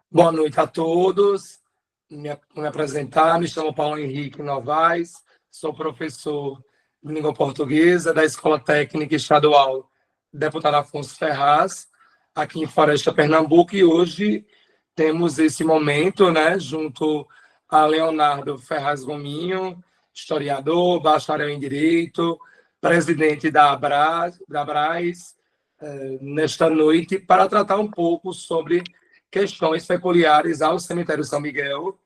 Boa noite a todos. Me apresentar, me chamo Paulo Henrique Novaes, sou professor de língua portuguesa da Escola Técnica Estadual Deputado Afonso Ferraz, aqui em Floresta, Pernambuco, e hoje temos esse momento, né, junto a Leonardo Ferraz Gominho, historiador, bacharel em Direito, presidente da ABRAS, nesta noite, para tratar um pouco sobre questões peculiares ao cemitério São Miguel,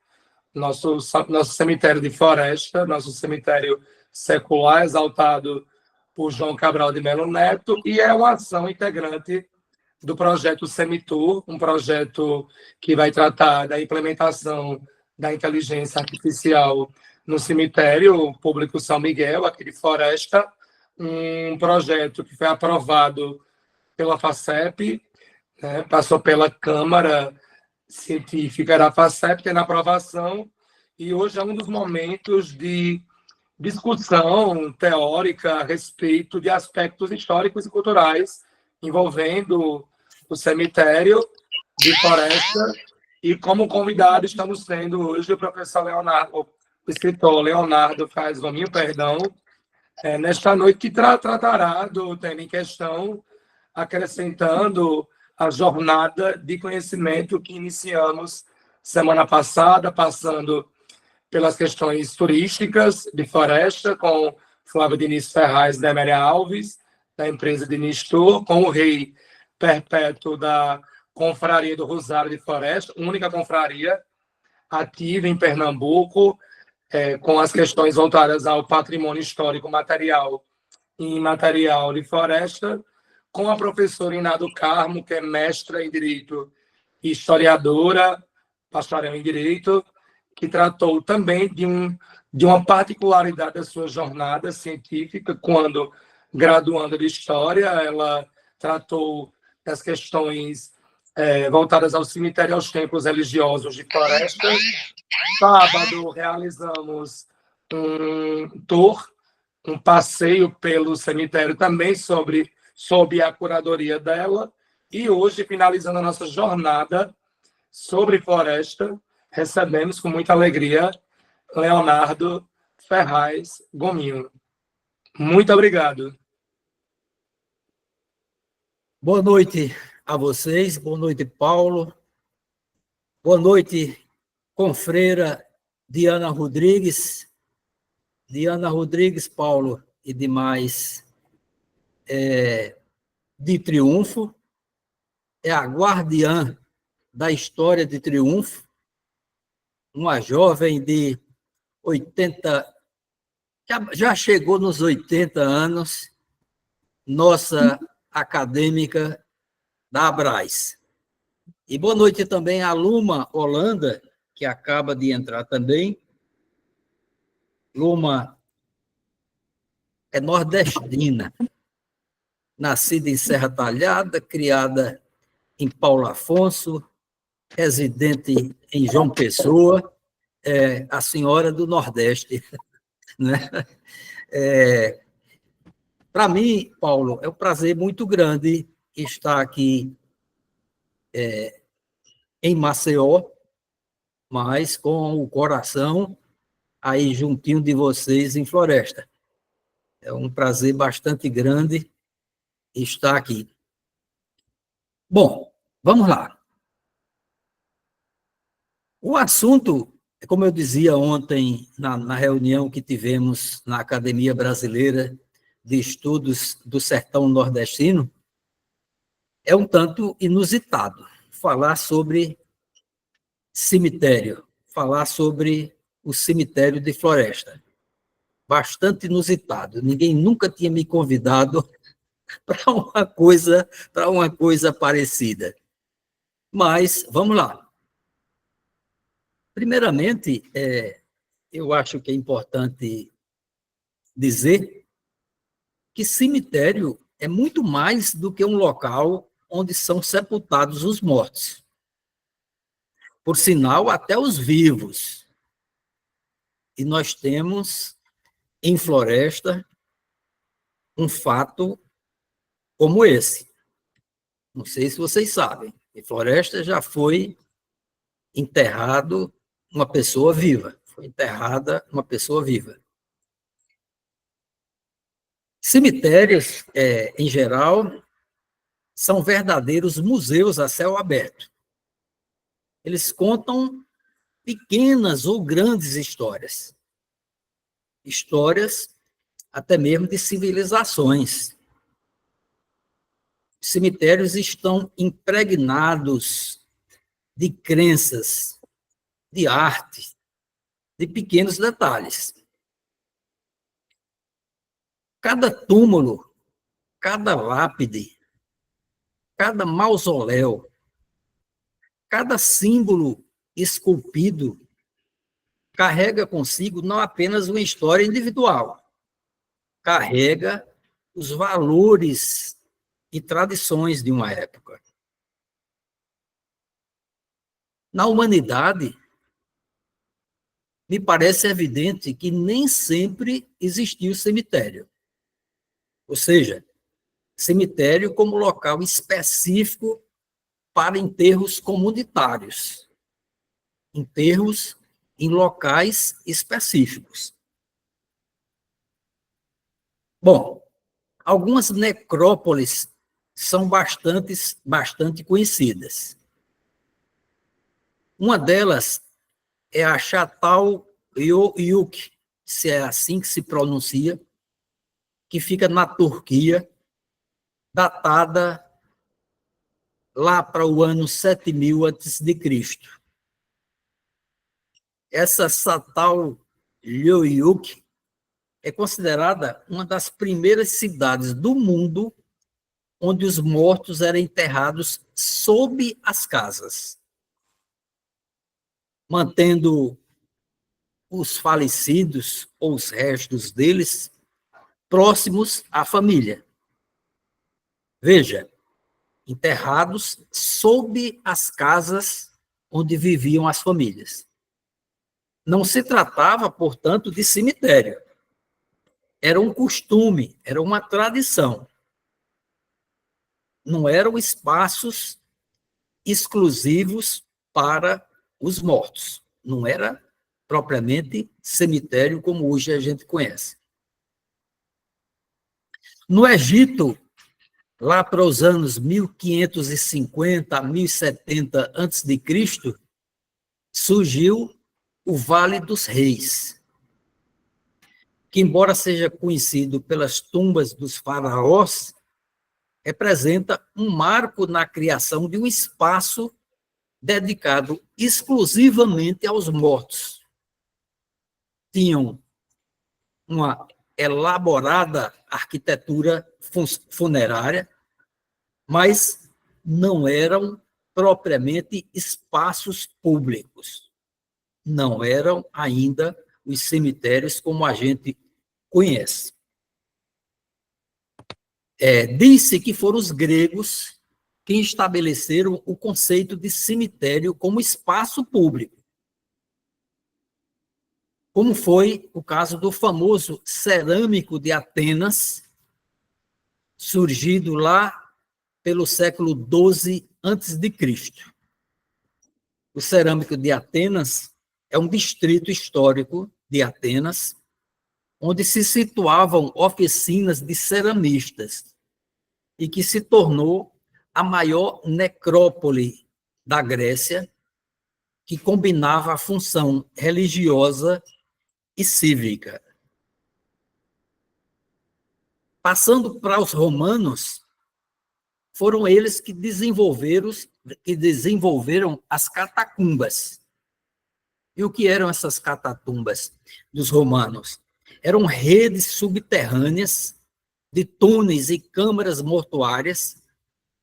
nosso cemitério de Floresta, nosso cemitério secular, exaltado por João Cabral de Melo Neto, e é uma ação integrante do projeto Semitur, um projeto que vai tratar da implementação da inteligência artificial no cemitério público São Miguel, aqui de Floresta, um projeto que foi aprovado pela FACEP, né, passou pela Câmara Científica da FACEP, tendo aprovação, e hoje é um dos momentos de discussão teórica a respeito de aspectos históricos e culturais envolvendo o cemitério de Floresta, e como convidado estamos tendo hoje o professor Leonardo, o escritor Leonardo Ferraz Gominho, nesta noite, que tratará do tema em questão, acrescentando a jornada de conhecimento que iniciamos semana passada, passando pelas questões turísticas de Floresta, com Flávio Diniz Ferraz da Eméria Alves, da empresa Diniz Tour, com o rei perpétuo da Confraria do Rosário de Floresta, única confraria ativa em Pernambuco, com as questões voltadas ao patrimônio histórico material e imaterial de Floresta, com a professora Iná do Carmo, que é mestra em Direito e historiadora, bacharel em Direito, que tratou também de uma particularidade da sua jornada científica, quando, graduanda de História, ela tratou das questões voltadas ao cemitério e aos templos religiosos de Floresta. Sábado, realizamos um tour, um passeio pelo cemitério também sob a curadoria dela. E hoje, finalizando a nossa jornada sobre Floresta, recebemos com muita alegria Leonardo Ferraz Gominho. Muito obrigado. Boa noite a vocês, boa noite, Paulo. Boa noite, confreira Diana Rodrigues. Diana Rodrigues, Paulo e demais de Triunfo, é a guardiã da história de Triunfo, uma jovem de 80, já chegou nos 80 anos, nossa acadêmica da ABRAS. E boa noite também a Luma Holanda, que acaba de entrar também. Luma é nordestina, nascida em Serra Talhada, criada em Paulo Afonso, residente em João Pessoa, a senhora do Nordeste. Né? Para mim, Paulo, é um prazer muito grande estar aqui em Maceió, mas com o coração aí juntinho de vocês em Floresta. É um prazer bastante grande estar aqui. Bom, vamos lá. O assunto, como eu dizia ontem na reunião que tivemos na Academia Brasileira de Estudos do Sertão Nordestino, é um tanto inusitado falar sobre cemitério, falar sobre o cemitério de Floresta. Bastante inusitado. Ninguém nunca tinha me convidado para uma coisa parecida. Mas vamos lá. Primeiramente, eu acho que é importante dizer que cemitério é muito mais do que um local onde são sepultados os mortos. Por sinal, até os vivos. E nós temos, em Floresta, um fato como esse. Não sei se vocês sabem, em Floresta já foi enterrado uma pessoa viva. Foi enterrada uma pessoa viva. Cemitérios, em geral, são verdadeiros museus a céu aberto. Eles contam pequenas ou grandes histórias. Histórias até mesmo de civilizações. Os cemitérios estão impregnados de crenças, de arte, de pequenos detalhes. Cada túmulo, cada lápide, cada mausoléu, cada símbolo esculpido carrega consigo não apenas uma história individual, carrega os valores e tradições de uma época. Na humanidade, me parece evidente que nem sempre existiu cemitério. Ou seja, cemitério como local específico para enterros comunitários. Enterros em locais específicos. Bom, algumas necrópolis são bastante conhecidas. Uma delas é a Çatalhöyük, se é assim que se pronuncia, que fica na Turquia, datada lá para o ano 7000 a.C. Essa Çatalhöyük é considerada uma das primeiras cidades do mundo onde os mortos eram enterrados sob as casas, mantendo os falecidos ou os restos deles próximos à família. Veja, enterrados sob as casas onde viviam as famílias. Não se tratava, portanto, de cemitério. Era um costume, era uma tradição. Não eram espaços exclusivos para os mortos. Não era propriamente cemitério como hoje a gente conhece. No Egito, lá para os anos 1550 a 1070 a.C., surgiu o Vale dos Reis, que, embora seja conhecido pelas tumbas dos faraós, representa um marco na criação de um espaço dedicado exclusivamente aos mortos. Tinham uma elaborada arquitetura funerária, mas não eram propriamente espaços públicos. Não eram ainda os cemitérios como a gente conhece. Disse que foram os gregos quem estabeleceram o conceito de cemitério como espaço público, como foi o caso do famoso cerâmico de Atenas, surgido lá pelo século XII a.C. O cerâmico de Atenas é um distrito histórico de Atenas, onde se situavam oficinas de ceramistas e que se tornou a maior necrópole da Grécia, que combinava a função religiosa e cívica. Passando para os romanos, foram eles que desenvolveram as catacumbas. E o que eram essas catacumbas dos romanos? Eram redes subterrâneas de túneis e câmaras mortuárias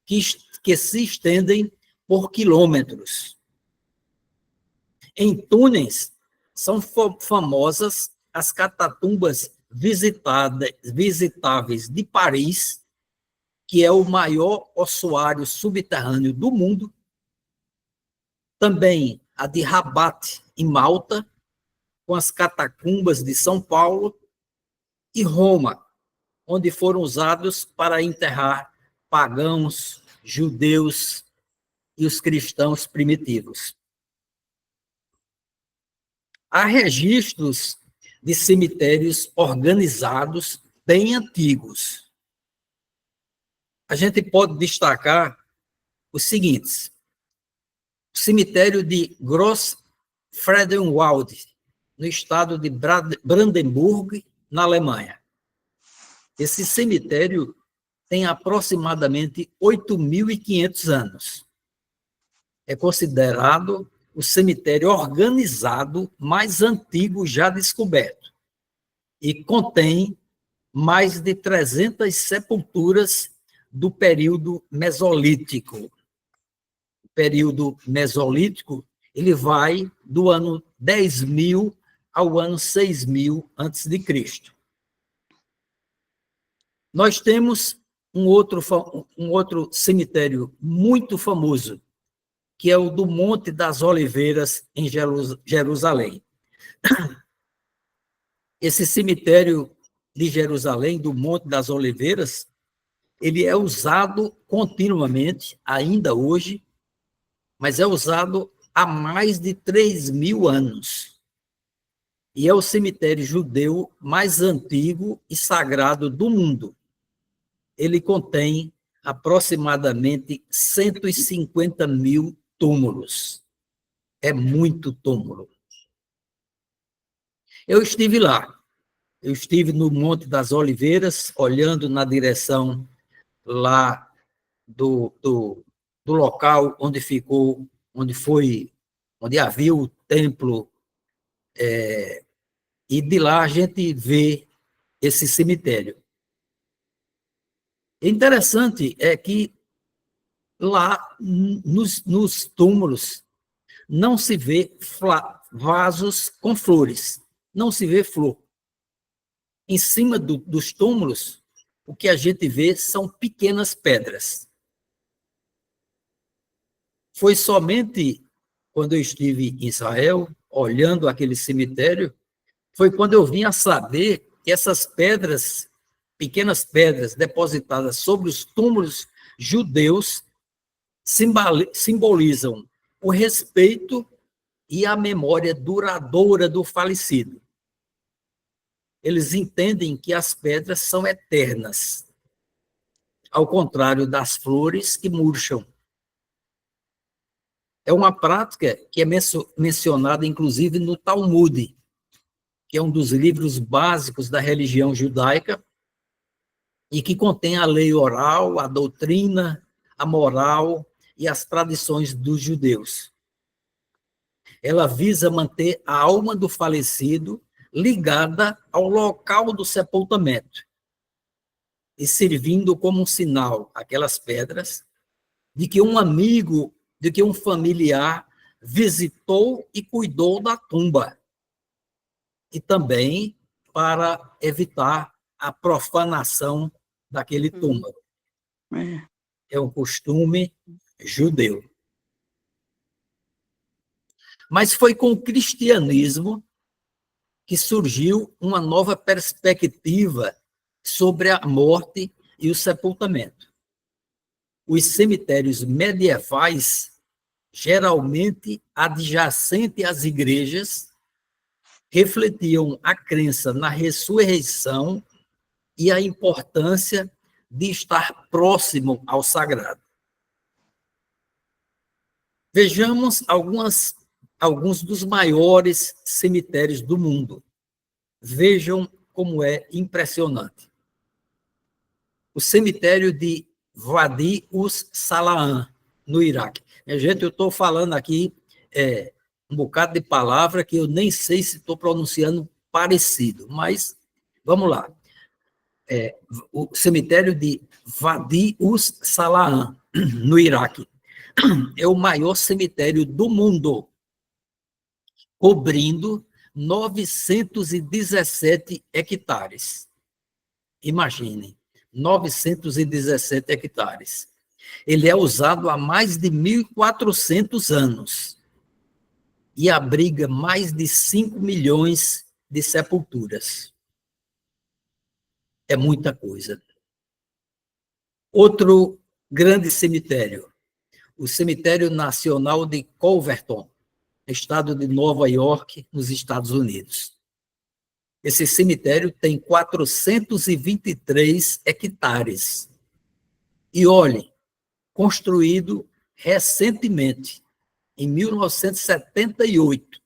que se estendem por quilômetros. Em túneis, são famosas as catacumbas visitáveis de Paris, que é o maior ossuário subterrâneo do mundo. Também a de Rabat, em Malta, com as catacumbas de São Paulo, e Roma, onde foram usados para enterrar pagãos, judeus e os cristãos primitivos. Há registros de cemitérios organizados bem antigos. A gente pode destacar os seguintes: o cemitério de Gross-Freudenwald, no estado de Brandenburg, na Alemanha. Esse cemitério tem aproximadamente 8.500 anos. É considerado o cemitério organizado mais antigo já descoberto e contém mais de 300 sepulturas do período Mesolítico. O período Mesolítico, ele vai do ano 10.000 ao ano 6.000 a.C. Nós temos um outro cemitério muito famoso, que é o do Monte das Oliveiras, em Jerusalém. Esse cemitério de Jerusalém, do Monte das Oliveiras, ele é usado continuamente, ainda hoje, mas é usado há mais de 3.000 anos. E é o cemitério judeu mais antigo e sagrado do mundo. Ele contém aproximadamente 150.000 túmulos. É muito túmulo. Eu estive lá. Eu estive no Monte das Oliveiras, olhando na direção lá do local onde havia o templo, e de lá a gente vê esse cemitério. Interessante é que lá nos túmulos não se vê vasos com flores, não se vê flor. Em cima dos túmulos, o que a gente vê são pequenas pedras. Foi somente quando eu estive em Israel, olhando aquele cemitério, foi quando eu vim a saber que essas pedras, pequenas pedras depositadas sobre os túmulos judeus, simbolizam o respeito e a memória duradoura do falecido. Eles entendem que as pedras são eternas, ao contrário das flores que murcham. É uma prática que é mencionada, inclusive, no Talmud, que é um dos livros básicos da religião judaica, e que contém a lei oral, a doutrina, a moral e as tradições dos judeus. Ela visa manter a alma do falecido ligada ao local do sepultamento e servindo como um sinal, aquelas pedras, de que um amigo, de que um familiar visitou e cuidou da tumba. E também para evitar a profanação daquele túmulo. É um costume judeu. Mas foi com o cristianismo que surgiu uma nova perspectiva sobre a morte e o sepultamento. Os cemitérios medievais, geralmente adjacentes às igrejas, refletiam a crença na ressurreição e a importância de estar próximo ao sagrado. Vejamos alguns dos maiores cemitérios do mundo. Vejam como é impressionante. O cemitério de Wadi Salam, no Iraque. Minha gente, eu estou falando aqui um bocado de palavra que eu nem sei se estou pronunciando parecido, mas vamos lá. O cemitério de Wadi Salam, no Iraque, é o maior cemitério do mundo, cobrindo 917 hectares. Imaginem, 917 hectares. Ele é usado há mais de 1.400 anos e abriga mais de 5 milhões de sepulturas. É muita coisa. Outro grande cemitério, o Cemitério Nacional de Culverton, estado de Nova York, nos Estados Unidos. Esse cemitério tem 423 hectares. E olhe, construído recentemente, em 1978.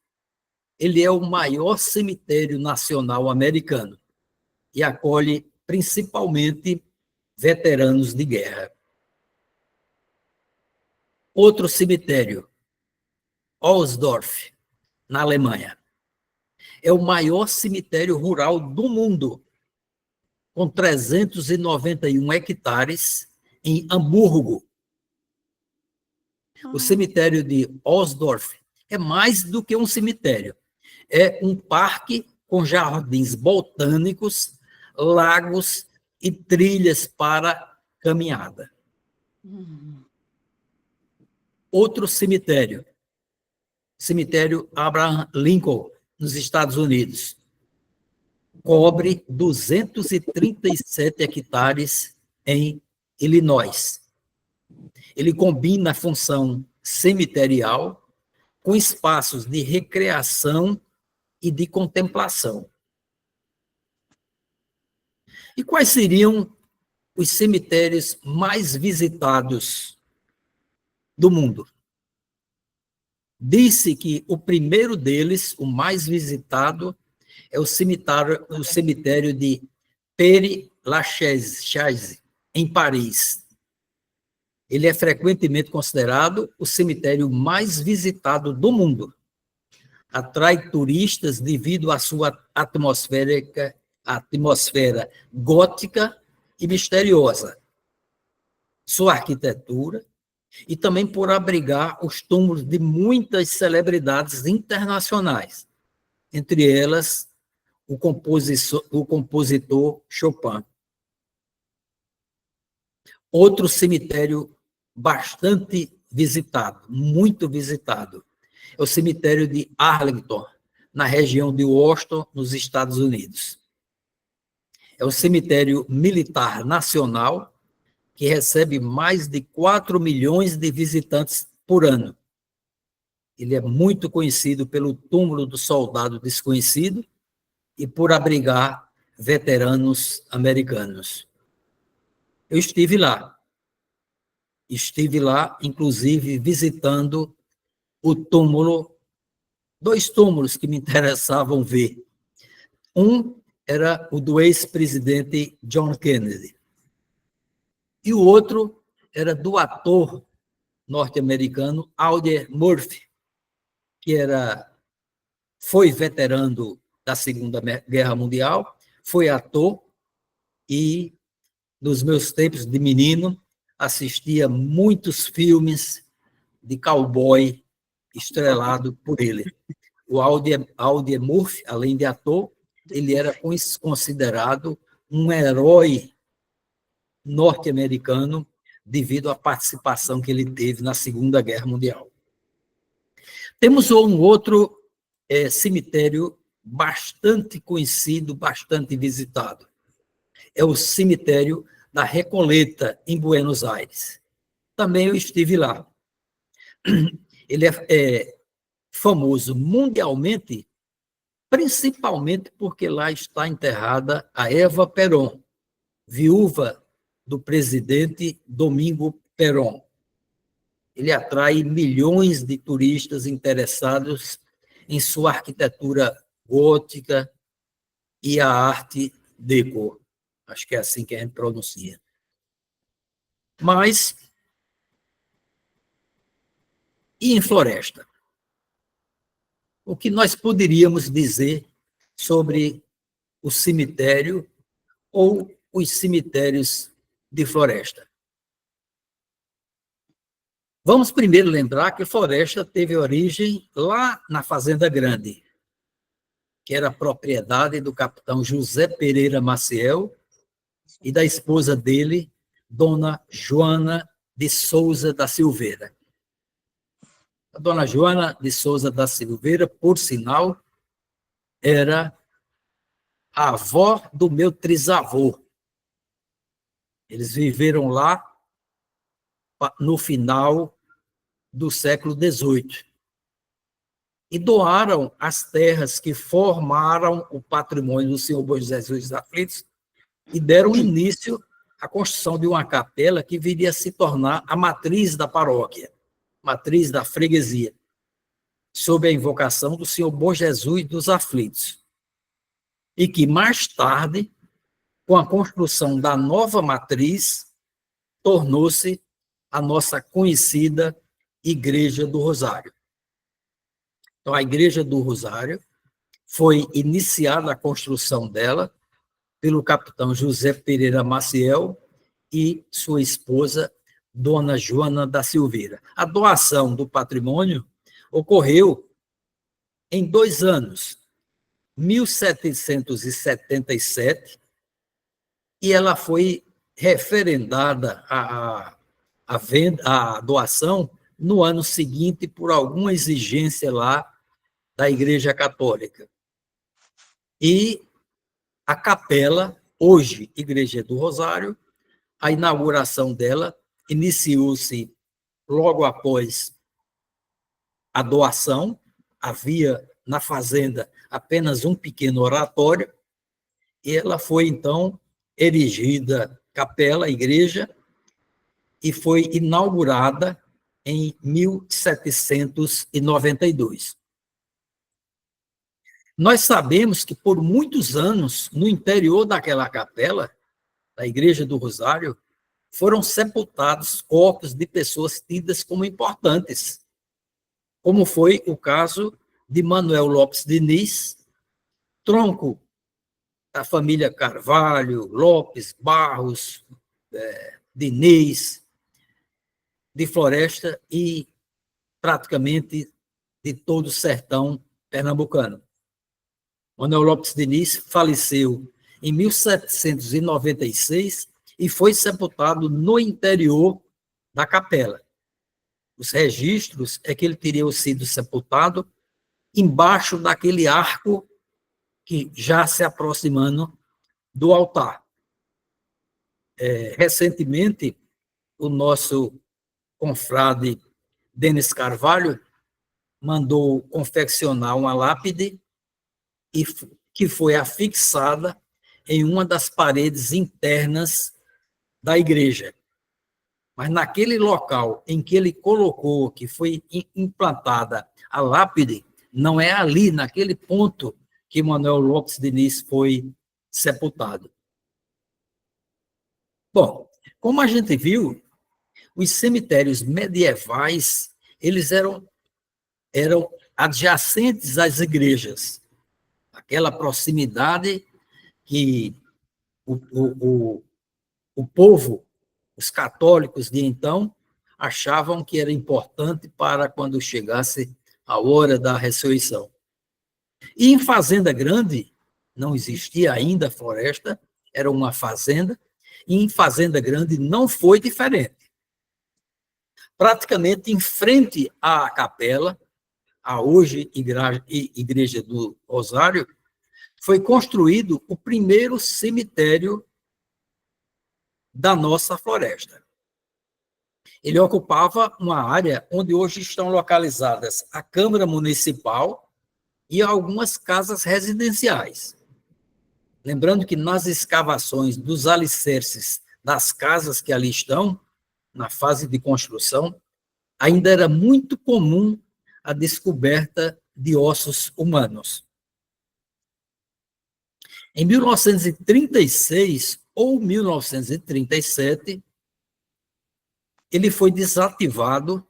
Ele é o maior cemitério nacional americano e acolhe principalmente veteranos de guerra. Outro cemitério, Ohlsdorf, na Alemanha. É o maior cemitério rural do mundo, com 391 hectares, em Hamburgo. O cemitério de Ohlsdorf é mais do que um cemitério. É um parque com jardins botânicos, lagos e trilhas para caminhada. Outro cemitério, cemitério Abraham Lincoln, nos Estados Unidos. Cobre 237 hectares em Illinois. Ele combina a função cemiterial com espaços de recreação e de contemplação. E quais seriam os cemitérios mais visitados do mundo? Disse que o primeiro deles, o mais visitado, é o cemitério de Père-Lachaise, em Paris. Ele é frequentemente considerado o cemitério mais visitado do mundo. Atrai turistas devido à sua atmosfera gótica e misteriosa, sua arquitetura, e também por abrigar os túmulos de muitas celebridades internacionais, entre elas o compositor Chopin. Outro cemitério bastante visitado, muito visitado, é o cemitério de Arlington, na região de Washington, nos Estados Unidos. É o cemitério militar nacional que recebe mais de 4 milhões de visitantes por ano. Ele é muito conhecido pelo túmulo do soldado desconhecido e por abrigar veteranos americanos. Eu estive lá, inclusive, visitando o túmulo, 2 túmulos que me interessavam ver. Um era o do ex-presidente John Kennedy. E o outro era do ator norte-americano Audie Murphy, que foi veterano da Segunda Guerra Mundial, foi ator e, nos meus tempos de menino, assistia muitos filmes de cowboy estrelado por ele. O Audie Murphy, além de ator, ele era considerado um herói norte-americano devido à participação que ele teve na Segunda Guerra Mundial. Temos um outro cemitério bastante conhecido, bastante visitado. É o cemitério da Recoleta, em Buenos Aires. Também eu estive lá. Ele é famoso mundialmente, principalmente porque lá está enterrada a Eva Perón, viúva do presidente Domingo Perón. Ele atrai milhões de turistas interessados em sua arquitetura gótica e a arte deco. Acho que é assim que a gente pronuncia. Mas, e em floresta? O que nós poderíamos dizer sobre o cemitério ou os cemitérios de floresta? Vamos primeiro lembrar que floresta teve origem lá na Fazenda Grande, que era propriedade do capitão José Pereira Maciel e da esposa dele, Dona Joana de Souza da Silveira. A Dona Joana de Souza da Silveira, por sinal, era a avó do meu trisavô. Eles viveram lá no final do século XVIII. e doaram as terras que formaram o patrimônio do Senhor Bom Jesus dos Aflitos e deram início à construção de uma capela que viria a se tornar a matriz da paróquia, matriz da freguesia, sob a invocação do Senhor Bom Jesus dos Aflitos. E que, mais tarde, com a construção da nova matriz, tornou-se a nossa conhecida Igreja do Rosário. Então, a Igreja do Rosário foi iniciada a construção dela pelo capitão José Pereira Maciel e sua esposa, Dona Joana da Silveira. A doação do patrimônio ocorreu em 2 anos, 1777, e ela foi referendada a doação no ano seguinte por alguma exigência lá da Igreja Católica. E a capela, hoje Igreja do Rosário, a inauguração dela iniciou-se logo após a doação. Havia na fazenda apenas um pequeno oratório, e ela foi, então, erigida capela, igreja, e foi inaugurada em 1792. Nós sabemos que, por muitos anos, no interior daquela capela, da Igreja do Rosário, foram sepultados corpos de pessoas tidas como importantes, como foi o caso de Manuel Lopes Diniz, tronco da família Carvalho, Lopes, Barros, Diniz, de Floresta e praticamente de todo o sertão pernambucano. Manuel Lopes Diniz faleceu em 1796 e foi sepultado no interior da capela. Os registros é que ele teria sido sepultado embaixo daquele arco que já se aproximando do altar. Recentemente, o nosso confrade Denis Carvalho mandou confeccionar uma lápide e que foi afixada em uma das paredes internas da igreja. Mas naquele local em que ele colocou, que foi implantada a lápide, não é ali, naquele ponto, que Manuel Lopes Diniz foi sepultado. Bom, como a gente viu, os cemitérios medievais, eles eram adjacentes às igrejas. Aquela proximidade que o povo, os católicos de então, achavam que era importante para quando chegasse a hora da ressurreição. E em Fazenda Grande, não existia ainda floresta, era uma fazenda, e em Fazenda Grande não foi diferente. Praticamente em frente à capela, a hoje Igreja do Rosário, foi construído o primeiro cemitério da nossa floresta. Ele ocupava uma área onde hoje estão localizadas a Câmara Municipal e algumas casas residenciais. Lembrando que nas escavações dos alicerces das casas que ali estão, na fase de construção, ainda era muito comum a descoberta de ossos humanos. Em 1936 ou 1937, ele foi desativado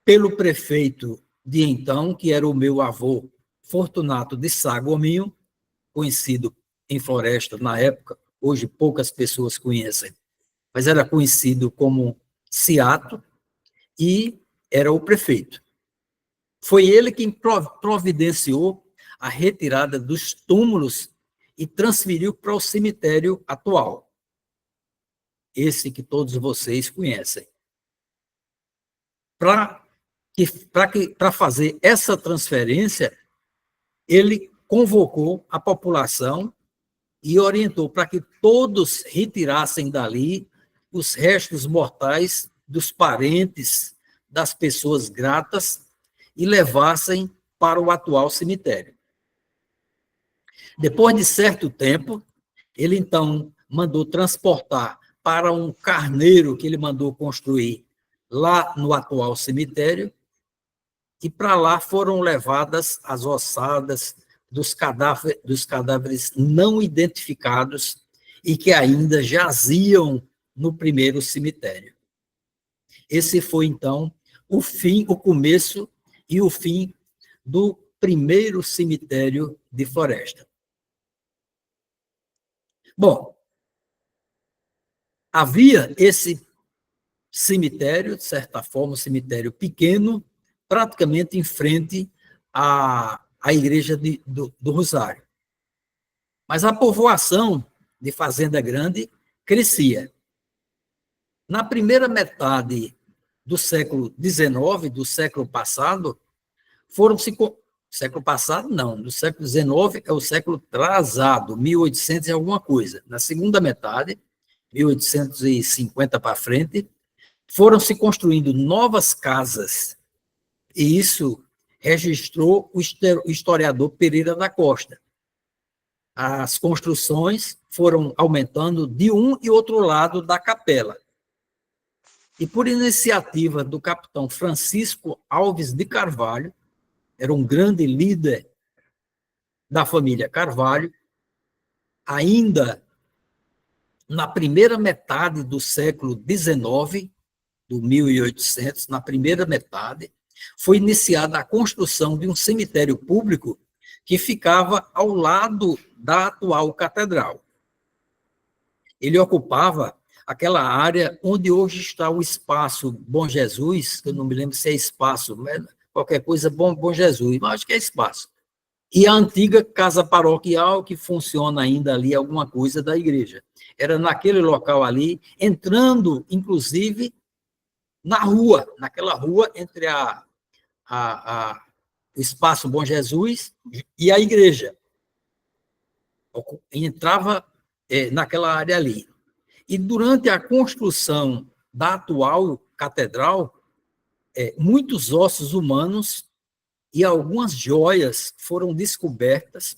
pelo prefeito de então, que era o meu avô, Fortunato de Sá Gominho, conhecido em Floresta na época, hoje poucas pessoas conhecem, mas era conhecido como Ciato, e era o prefeito. Foi ele quem providenciou a retirada dos túmulos e transferiu para o cemitério atual, esse que todos vocês conhecem. Para fazer essa transferência, ele convocou a população e orientou para que todos retirassem dali os restos mortais dos parentes, das pessoas gratas, e levassem para o atual cemitério. Depois de certo tempo, ele então mandou transportar para um carneiro que ele mandou construir lá no atual cemitério, e para lá foram levadas as ossadas dos cadáveres não identificados e que ainda jaziam no primeiro cemitério. Esse foi, então, o começo e o fim do primeiro cemitério de Floresta. Bom, havia esse cemitério, de certa forma, um cemitério pequeno, praticamente em frente à igreja do Rosário. Mas a povoação de Fazenda Grande crescia. Na primeira metade do século XIX, do século passado, século passado, não, do século XIX é o século atrasado, 1800 e alguma coisa. Na segunda metade, 1850 para frente, foram se construindo novas casas, e isso registrou o historiador Pereira da Costa. As construções foram aumentando de um e outro lado da capela. E por iniciativa do capitão Francisco Alves de Carvalho, era um grande líder da família Carvalho, ainda na primeira metade do século XIX, do 1800, na primeira metade, foi iniciada a construção de um cemitério público que ficava ao lado da atual catedral. Ele ocupava aquela área onde hoje está o Espaço Bom Jesus, que eu não me lembro se é Espaço, qualquer coisa Bom Jesus, mas acho que é Espaço. E a antiga casa paroquial, que funciona ainda ali, alguma coisa da igreja. Era naquele local ali, entrando, inclusive, na rua, naquela rua entre o Espaço Bom Jesus e a igreja. Entrava naquela área ali. E durante a construção da atual catedral, muitos ossos humanos e algumas joias foram descobertas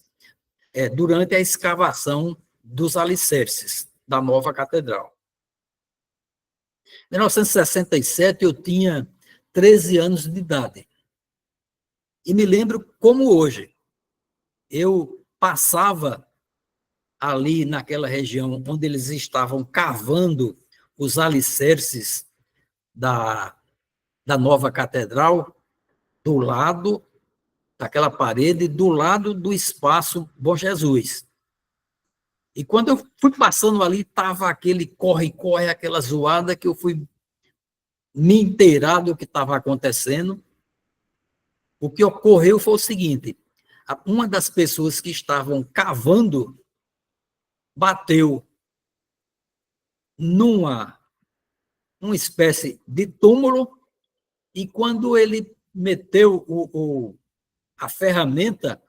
durante a escavação dos alicerces da nova catedral. Em 1967, eu tinha 13 anos de idade. E me lembro como hoje. Eu passava ali naquela região onde eles estavam cavando os alicerces da nova catedral, do lado daquela parede, do lado do Espaço Bom Jesus. E quando eu fui passando ali, estava aquele corre-corre, aquela zoada, que eu fui me inteirar do que estava acontecendo. O que ocorreu foi o seguinte: uma das pessoas que estavam cavando bateu numa espécie de túmulo, e quando ele meteu a ferramenta,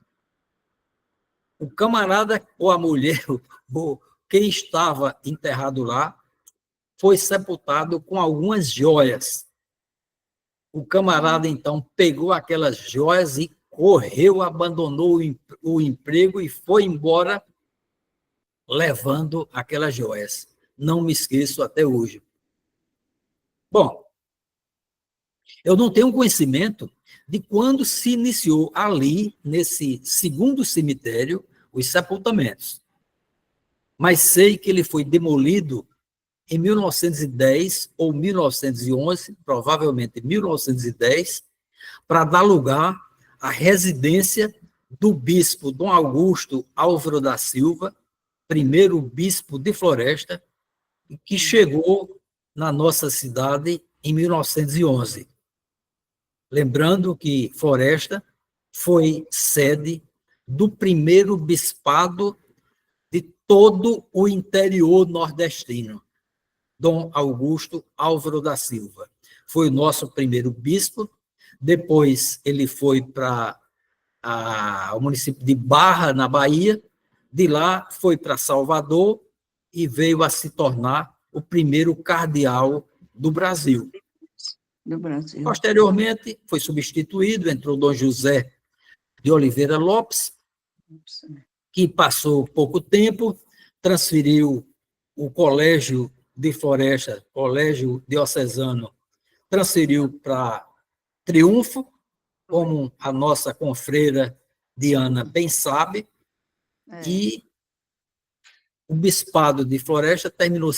o camarada ou a mulher, ou quem estava enterrado lá, foi sepultado com algumas joias. O camarada, então, pegou aquelas joias e correu, abandonou o emprego e foi embora levando aquelas joias. Não me esqueço até hoje. Bom, eu não tenho conhecimento de quando se iniciou ali, nesse segundo cemitério, os sepultamentos. Mas sei que ele foi demolido em 1910 ou 1911, provavelmente 1910, para dar lugar à residência do bispo Dom Augusto Álvaro da Silva, primeiro bispo de Floresta, que chegou na nossa cidade em 1911. Lembrando que Floresta foi sede do primeiro bispado de todo o interior nordestino, Dom Augusto Álvaro da Silva. Foi o nosso primeiro bispo, depois ele foi para o município de Barra, na Bahia, de lá foi para Salvador e veio a se tornar o primeiro cardeal do Brasil. do Brasil. Posteriormente, foi substituído, entrou Dom José de Oliveira Lopes, que passou pouco tempo, transferiu o Colégio de Floresta, Colégio Diocesano, transferiu para Triunfo, como a nossa confreira Diana bem sabe, e o Bispado de Floresta terminou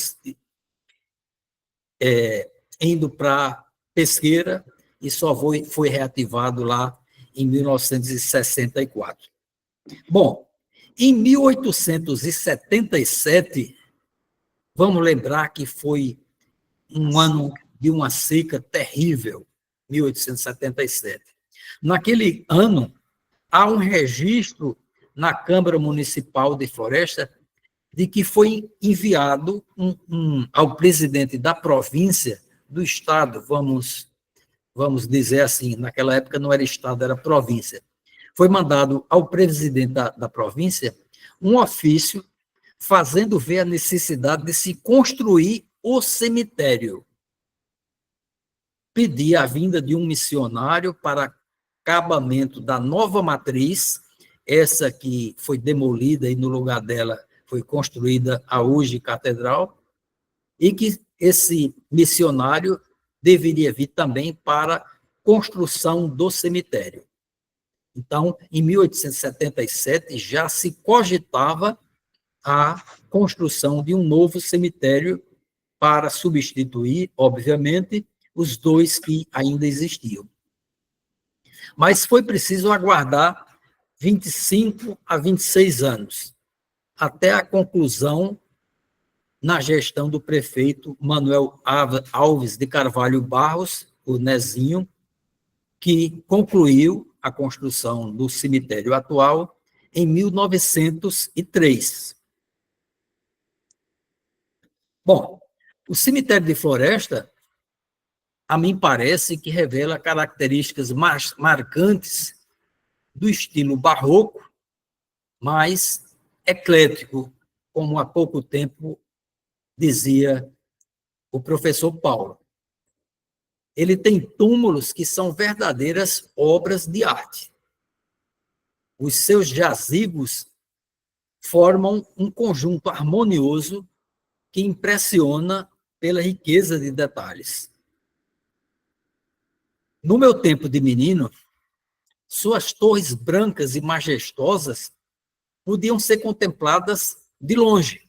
indo para Pesqueira e só foi reativado lá em 1964. Bom, em 1877, vamos lembrar que foi um ano de uma seca terrível, 1877. Naquele ano, há um registro na Câmara Municipal de Floresta de que foi enviado ao presidente da província, do estado, vamos dizer assim, naquela época não era estado, era província. Foi mandado ao presidente da província um ofício fazendo ver a necessidade de se construir o cemitério. Pedir a vinda de um missionário para acabamento da nova matriz, essa que foi demolida e no lugar dela foi construída a hoje catedral, e que esse missionário deveria vir também para a construção do cemitério. Então, em 1877, já se cogitava a construção de um novo cemitério para substituir, obviamente, os dois que ainda existiam. Mas foi preciso aguardar 25 a 26 anos, até a conclusão, na gestão do prefeito Manuel Alves de Carvalho Barros, o Nezinho, que concluiu a construção do cemitério atual em 1903. Bom, o cemitério de Floresta, a mim parece que revela características mais marcantes do estilo barroco, mas eclético, como há pouco tempo dizia o professor Paulo. Ele tem túmulos que são verdadeiras obras de arte. Os seus jazigos formam um conjunto harmonioso que impressiona pela riqueza de detalhes. No meu tempo de menino, suas torres brancas e majestosas podiam ser contempladas de longe,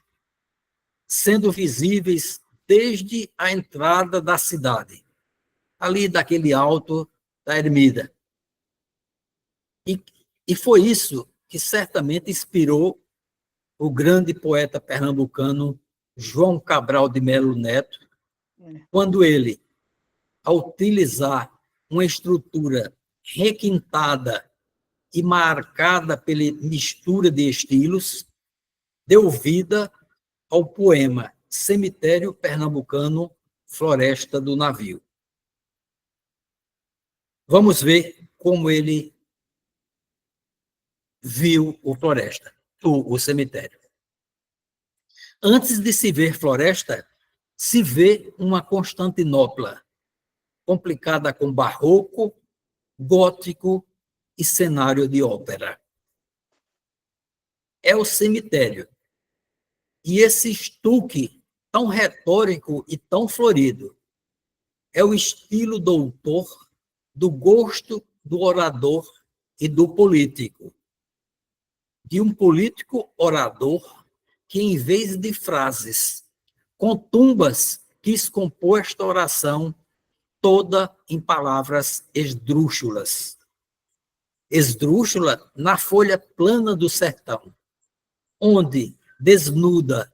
sendo visíveis desde a entrada da cidade, ali daquele alto da ermida. E foi isso que certamente inspirou o grande poeta pernambucano João Cabral de Melo Neto, quando ele, ao utilizar uma estrutura requintada e marcada pela mistura de estilos, deu vida ao poema Cemitério Pernambucano, Floresta do Navio. Vamos ver como ele viu o cemitério. Antes de se ver Floresta, se vê uma Constantinopla, complicada com barroco, gótico e cenário de ópera. É o cemitério. E esse estuque tão retórico e tão florido é o estilo doutor do gosto do orador e do político. De um político orador que, em vez de frases contumbas, quis compor esta oração toda em palavras esdrúxulas. Esdrúxula na folha plana do sertão, onde desnuda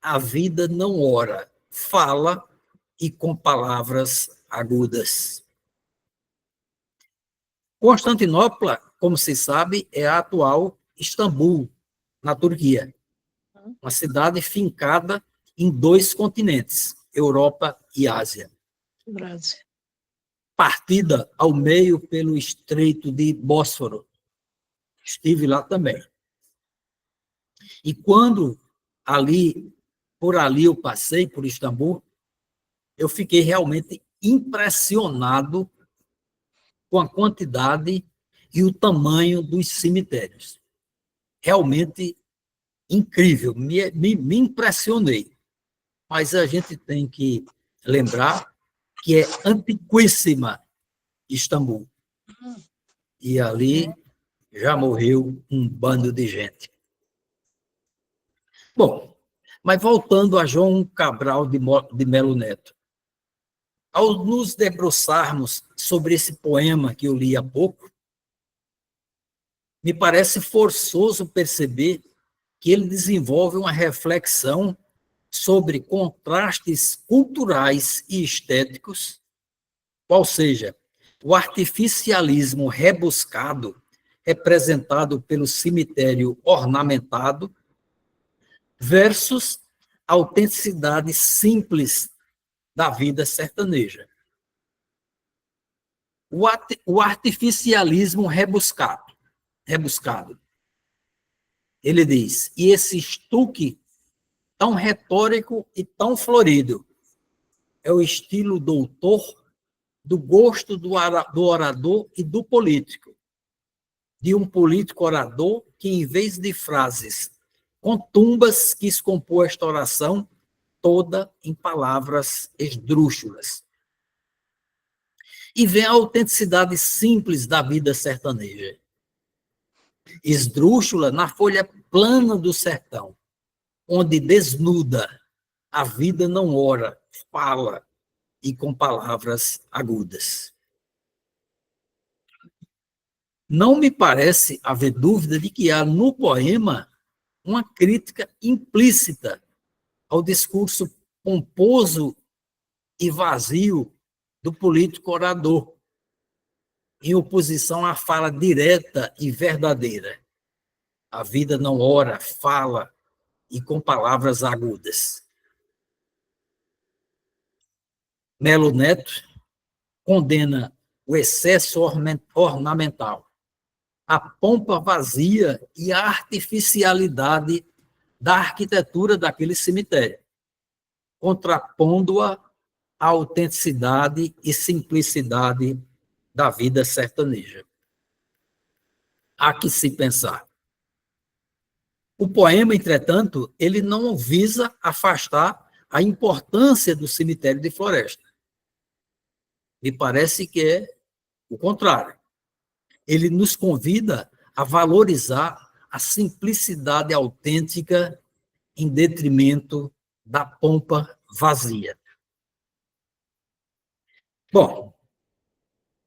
a vida não ora, fala e com palavras agudas. Constantinopla, como se sabe, é a atual Istambul, na Turquia. Uma cidade fincada em 2 continentes, Europa e Ásia. Brasil. Partida ao meio pelo Estreito de Bósforo. Estive lá também. E quando por ali eu passei por Istambul, eu fiquei realmente impressionado com a quantidade e o tamanho dos cemitérios. Realmente incrível, me impressionei. Mas a gente tem que lembrar que é antiquíssima Istambul. E ali já morreu um bando de gente. Bom, mas voltando a João Cabral de Melo Neto. Ao nos debruçarmos sobre esse poema que eu li há pouco, me parece forçoso perceber que ele desenvolve uma reflexão sobre contrastes culturais e estéticos, qual seja, o artificialismo rebuscado, representado pelo cemitério ornamentado, versus a autenticidade simples da vida sertaneja. O artificialismo rebuscado. Ele diz, e esse estuque tão retórico e tão florido é o estilo doutor do gosto do orador e do político. De um político orador que, em vez de frases contumbas, quis compor esta oração toda em palavras esdrúxulas. E vem a autenticidade simples da vida sertaneja. Esdrúxula na folha plana do sertão, onde desnuda, a vida não ora, fala, e com palavras agudas. Não me parece haver dúvida de que há no poema uma crítica implícita ao discurso pomposo e vazio do político orador, em oposição à fala direta e verdadeira. A vida não ora, fala, e com palavras agudas. Melo Neto condena o excesso ornamental, a pompa vazia e a artificialidade da arquitetura daquele cemitério, contrapondo-a à autenticidade e simplicidade da vida sertaneja. Há que se pensar. O poema, entretanto, ele não visa afastar a importância do cemitério de Floresta. Me parece que é o contrário. Ele nos convida a valorizar a simplicidade autêntica em detrimento da pompa vazia. Bom,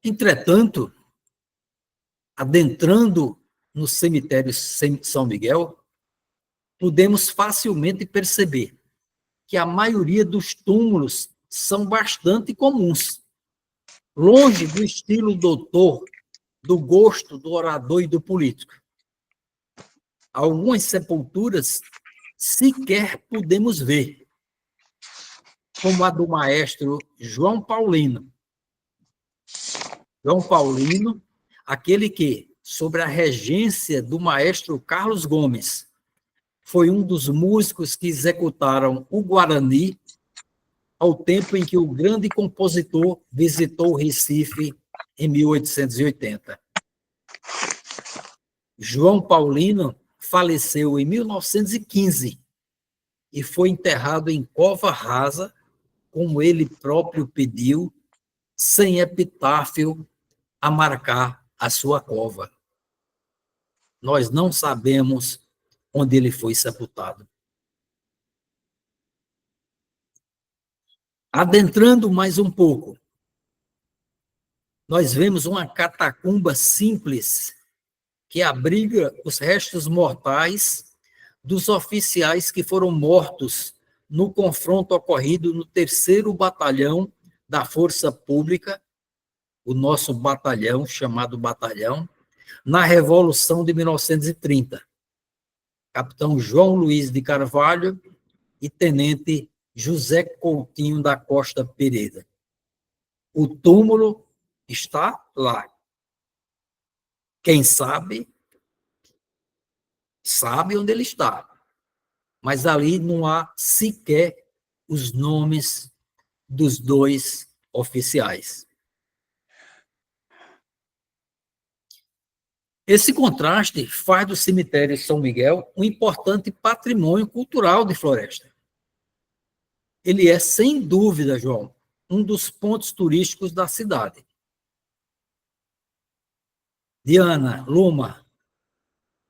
entretanto, adentrando no cemitério São Miguel, podemos facilmente perceber que a maioria dos túmulos são bastante comuns, longe do estilo doutor, do gosto do orador e do político. Algumas sepulturas sequer podemos ver, como a do maestro João Paulino. João Paulino, aquele que, sob a regência do maestro Carlos Gomes, foi um dos músicos que executaram o Guarani ao tempo em que o grande compositor visitou o Recife em 1880. João Paulino faleceu em 1915 e foi enterrado em cova rasa, como ele próprio pediu, sem epitáfio a marcar a sua cova. Nós não sabemos onde ele foi sepultado. Adentrando mais um pouco, nós vemos uma catacumba simples que abriga os restos mortais dos oficiais que foram mortos no confronto ocorrido no 3º Batalhão da Força Pública, o nosso batalhão, chamado Batalhão, na Revolução de 1930. Capitão João Luiz de Carvalho e Tenente José Coutinho da Costa Pereira. O túmulo está lá. Quem sabe onde ele está. Mas ali não há sequer os nomes dos 2 oficiais. Esse contraste faz do cemitério São Miguel um importante patrimônio cultural de Floresta. Ele é, sem dúvida, João, um dos pontos turísticos da cidade. Diana, Luma,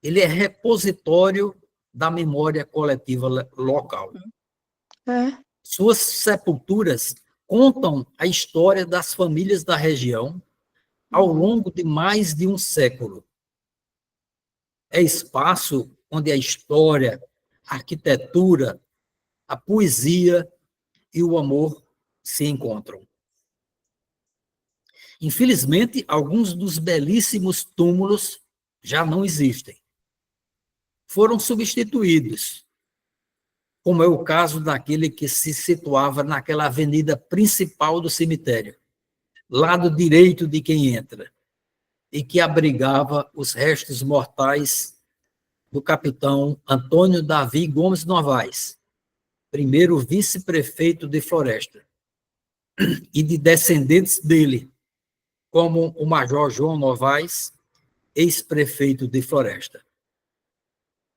ele é repositório da memória coletiva local. Suas sepulturas contam a história das famílias da região ao longo de mais de um século. É espaço onde a história, a arquitetura, a poesia e o amor se encontram. Infelizmente, alguns dos belíssimos túmulos já não existem. Foram substituídos, como é o caso daquele que se situava naquela avenida principal do cemitério, lado direito de quem entra, e que abrigava os restos mortais do capitão Antônio Davi Gomes Novaes, primeiro vice-prefeito de Floresta, e de descendentes dele, como o major João Novaes, ex-prefeito de Floresta.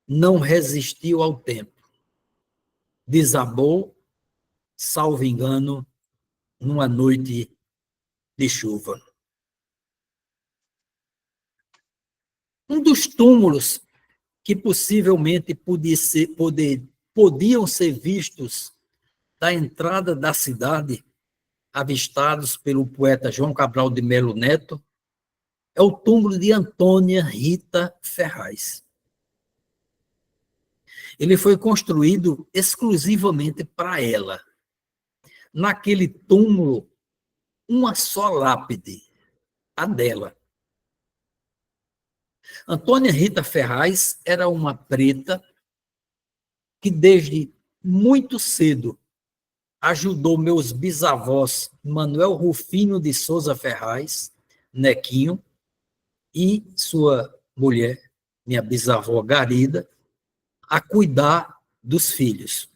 Não resistiu ao tempo. Desabou, salvo engano, numa noite de chuva. Um dos túmulos que possivelmente podiam ser vistos da entrada da cidade, avistados pelo poeta João Cabral de Melo Neto, é o túmulo de Antônia Rita Ferraz. Ele foi construído exclusivamente para ela. Naquele túmulo, uma só lápide, a dela. Antônia Rita Ferraz era uma preta que, desde muito cedo, ajudou meus bisavós Manuel Rufino de Souza Ferraz, Nequinho, e sua mulher, minha bisavó Garida, a cuidar dos filhos.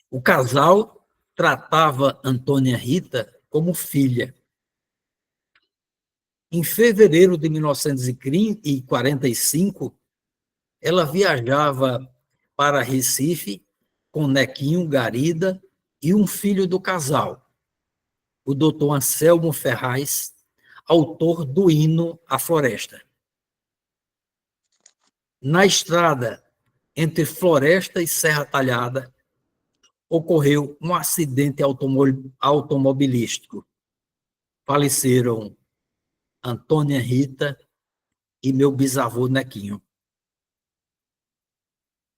O casal tratava Antônia Rita como filha. Em fevereiro de 1945, ela viajava para Recife com Nequinho, Garida e um filho do casal, o doutor Anselmo Ferraz, autor do hino à Floresta. Na estrada entre Floresta e Serra Talhada, ocorreu um acidente automobilístico. Faleceram Antônia Rita e meu bisavô Nequinho.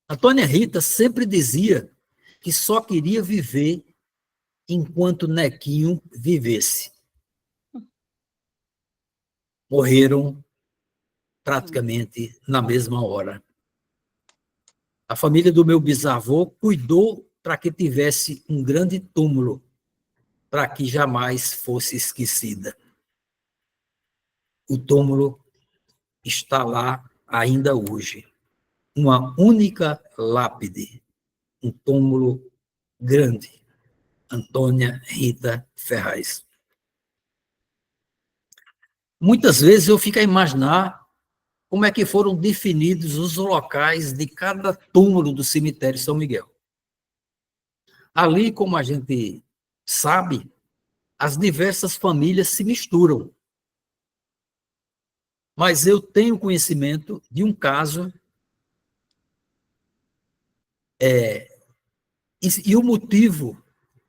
Antônia Rita sempre dizia que só queria viver enquanto Nequinho vivesse. Morreram praticamente na mesma hora. A família do meu bisavô cuidou para que tivesse um grande túmulo, para que jamais fosse esquecida. O túmulo está lá ainda hoje. Uma única lápide, um túmulo grande. Antônia Rita Ferraz. Muitas vezes eu fico a imaginar como é que foram definidos os locais de cada túmulo do cemitério São Miguel. Ali, como a gente sabe, as diversas famílias se misturam. Mas eu tenho conhecimento de um caso e o motivo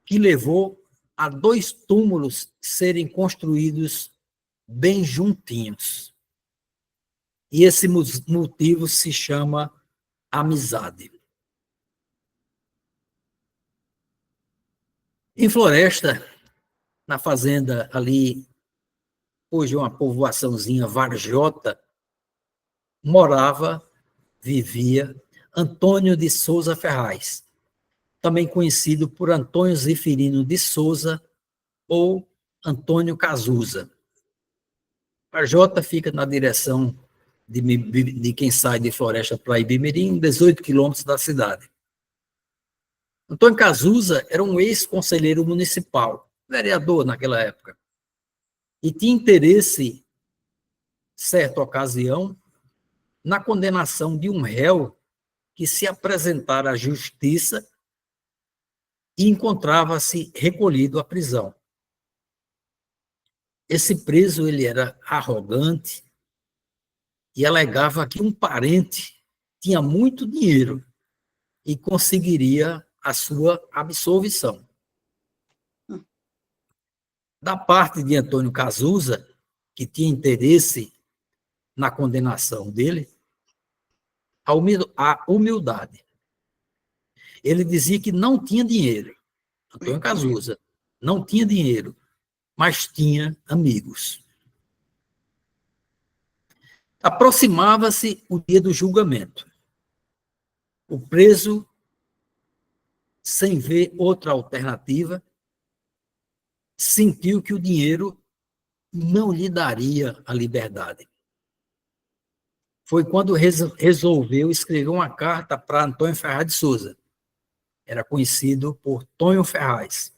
que levou a 2 túmulos serem construídos bem juntinhos. E esse motivo se chama amizade. Em Floresta, na fazenda ali, hoje uma povoaçãozinha Varjota, vivia Antônio de Souza Ferraz, também conhecido por Antônio Zefirino de Souza ou Antônio Cazuza. Varjota fica na direção de quem sai de Floresta para Ibimirim, 18 quilômetros da cidade. Antônio Cazuza era um ex-conselheiro municipal, vereador naquela época, e tinha interesse, certa ocasião, na condenação de um réu que se apresentara à justiça e encontrava-se recolhido à prisão. Esse preso ele era arrogante e alegava que um parente tinha muito dinheiro e conseguiria a sua absolvição. Da parte de Antônio Cazuza, que tinha interesse na condenação dele, a humildade. Ele dizia que não tinha dinheiro. Antônio Cazuza não tinha dinheiro, mas tinha amigos. Aproximava-se o dia do julgamento. O preso, sem ver outra alternativa, sentiu que o dinheiro não lhe daria a liberdade. Foi quando resolveu escrever uma carta para Antônio Ferraz de Souza. Era conhecido por Tonho Ferraz,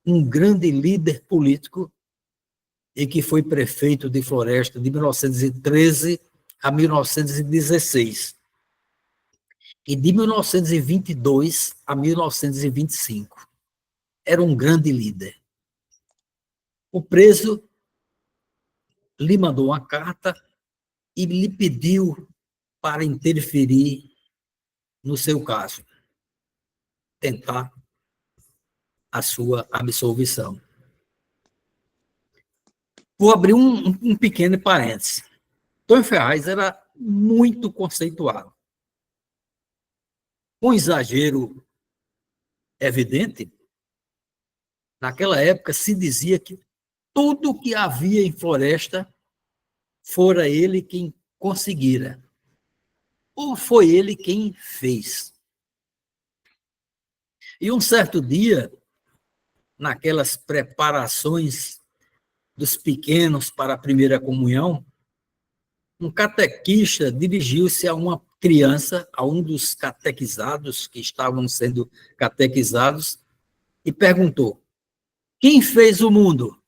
um grande líder político e que foi prefeito de Floresta de 1913 a 1916 e de 1922 a 1925. Era um grande líder. O preso lhe mandou uma carta e lhe pediu para interferir no seu caso, tentar a sua absolvição. Vou abrir um pequeno parêntese. Tonho Ferraz era muito conceituado. Com exagero evidente, naquela época se dizia que tudo que havia em Floresta fora ele quem conseguira, ou foi ele quem fez. E um certo dia, naquelas preparações dos pequenos para a primeira comunhão, um catequista dirigiu-se a uma criança, a um dos catequizados que estavam sendo catequizados, e perguntou: quem fez o mundo?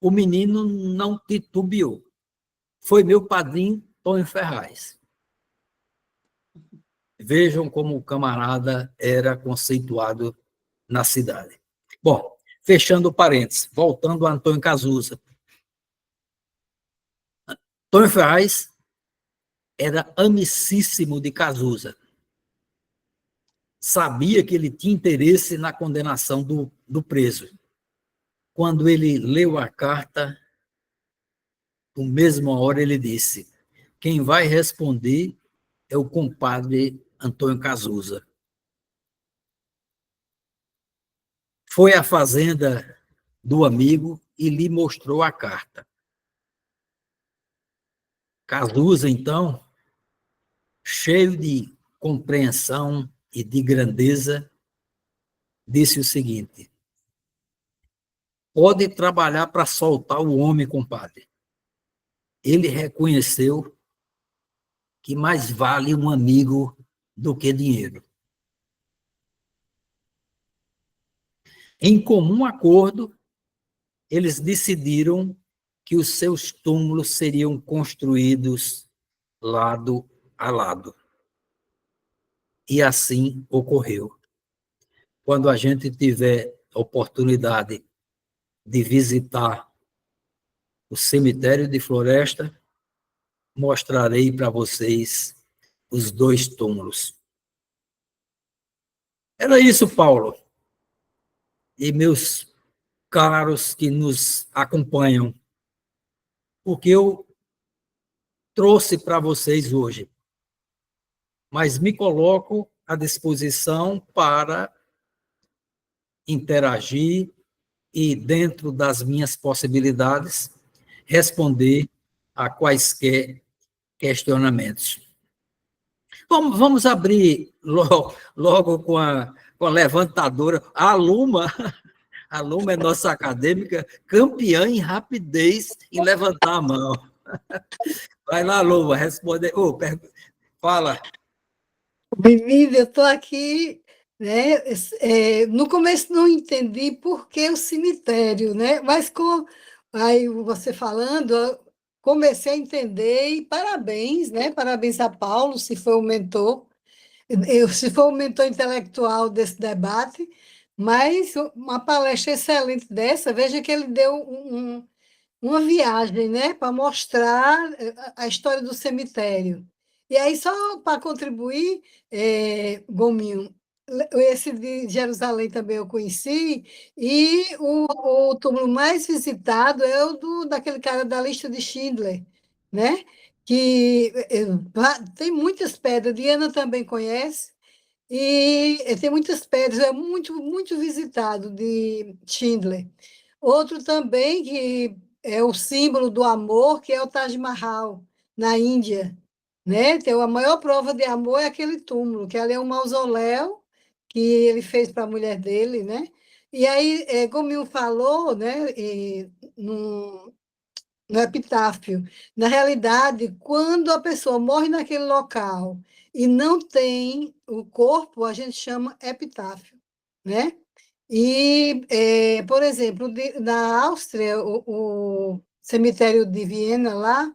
O menino não titubeou. Foi meu padrinho, Tonho Ferraz. Vejam como o camarada era conceituado na cidade. Bom, fechando parênteses, voltando a Antônio Cazuza. Tonho Ferraz era amicíssimo de Cazuza. Sabia que ele tinha interesse na condenação do preso. Quando ele leu a carta, na mesma hora ele disse: quem vai responder é o compadre Antônio Cazuza. Foi à fazenda do amigo e lhe mostrou a carta. Cazuza, então, cheio de compreensão e de grandeza, disse o seguinte: pode trabalhar para soltar o homem, compadre. Ele reconheceu que mais vale um amigo do que dinheiro. Em comum acordo, eles decidiram que os seus túmulos seriam construídos lado a lado. E assim ocorreu. Quando a gente tiver a oportunidade de visitar o cemitério de Floresta, mostrarei para vocês os dois túmulos. Era isso, Paulo. E meus caros que nos acompanham, o que eu trouxe para vocês hoje. Mas me coloco à disposição para interagir e, dentro das minhas possibilidades, responder a quaisquer questionamentos. Vamos abrir logo com a levantadora. A Luma é nossa acadêmica, campeã em rapidez em levantar a mão. Vai lá, Luma, responde. Fala. Menina, eu estou aqui né? No começo não entendi por que o cemitério, né? Mas com aí você falando, eu comecei a entender e parabéns, né? Parabéns a Paulo, se foi o mentor, se foi o mentor intelectual desse debate, mas uma palestra excelente dessa, veja que ele deu uma viagem, né, para mostrar a história do cemitério. E aí, só para contribuir, Gominho, esse de Jerusalém também eu conheci, e o túmulo mais visitado é o daquele cara da lista de Schindler, né? Que tem muitas pedras, Diana também conhece, e tem muitas pedras, é muito, muito visitado de Schindler. Outro também que é o símbolo do amor, que é o Taj Mahal, na Índia, né? Tem a maior prova de amor é aquele túmulo, que ali é um mausoléu que ele fez para a mulher dele, né? E aí, como o falou, né, no epitáfio, na realidade, quando a pessoa morre naquele local e não tem o corpo, a gente chama epitáfio, né? E, por exemplo, na Áustria, o cemitério de Viena lá,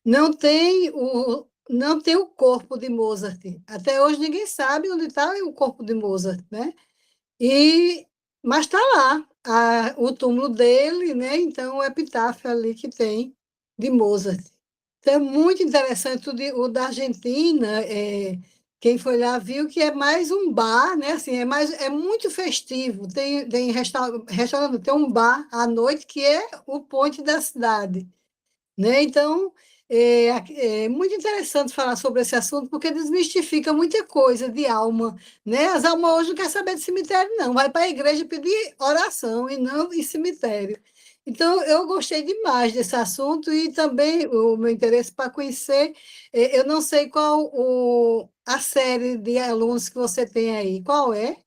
não tem o corpo de Mozart. Até hoje ninguém sabe onde está o corpo de Mozart, né? E, mas está lá, o túmulo dele, né? Então, o epitáfio ali que tem de Mozart. Então, é muito interessante o da Argentina. Quem foi lá viu que é mais um bar, né? Assim, é muito festivo. Tem restaurante, tem um bar à noite que é o ponte da cidade, né? Então, é muito interessante falar sobre esse assunto, porque desmistifica muita coisa de alma, né? As almas hoje não querem saber de cemitério, não. Vai para a igreja pedir oração e não em cemitério. Então, eu gostei demais desse assunto e também o meu interesse para conhecer. Eu não sei qual a série de alunos que você tem aí. Qual é?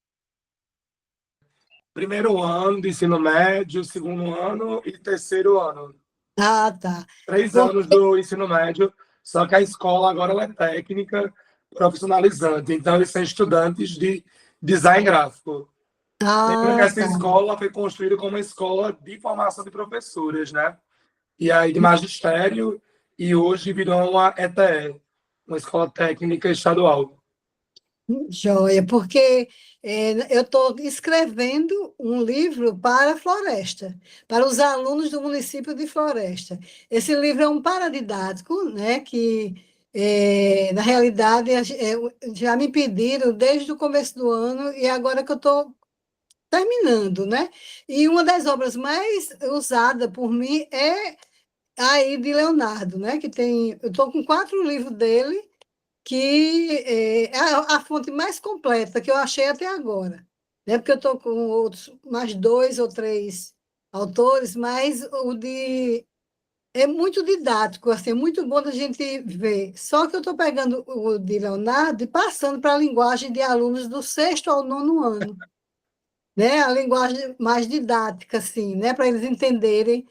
Primeiro ano de ensino médio, segundo ano e terceiro ano. Ah, tá. 3 anos do ensino médio, só que a escola agora ela é técnica profissionalizante, então eles são estudantes de design gráfico. Lembra que Ah, essa tá. escola foi construída como uma escola de formação de professores, né? E aí de magistério, e hoje virou uma ETE, uma escola técnica estadual. Joia, porque eu estou escrevendo um livro para a Floresta, para os alunos do município de Floresta. Esse livro é um paradidático, né, que, na realidade, já me pediram desde o começo do ano e agora que eu estou terminando, né? E uma das obras mais usadas por mim é aí de Leonardo, né, que tem, eu estou com 4 livros dele, que é a fonte mais completa que eu achei até agora. Né? Porque eu estou com outros, mais 2 ou 3 autores, mas o de. É muito didático, assim, é muito bom da gente ver. Só que eu estou pegando o de Leonardo e passando para a linguagem de alunos do sexto ao nono ano, né? A linguagem mais didática, assim, né? Para eles entenderem,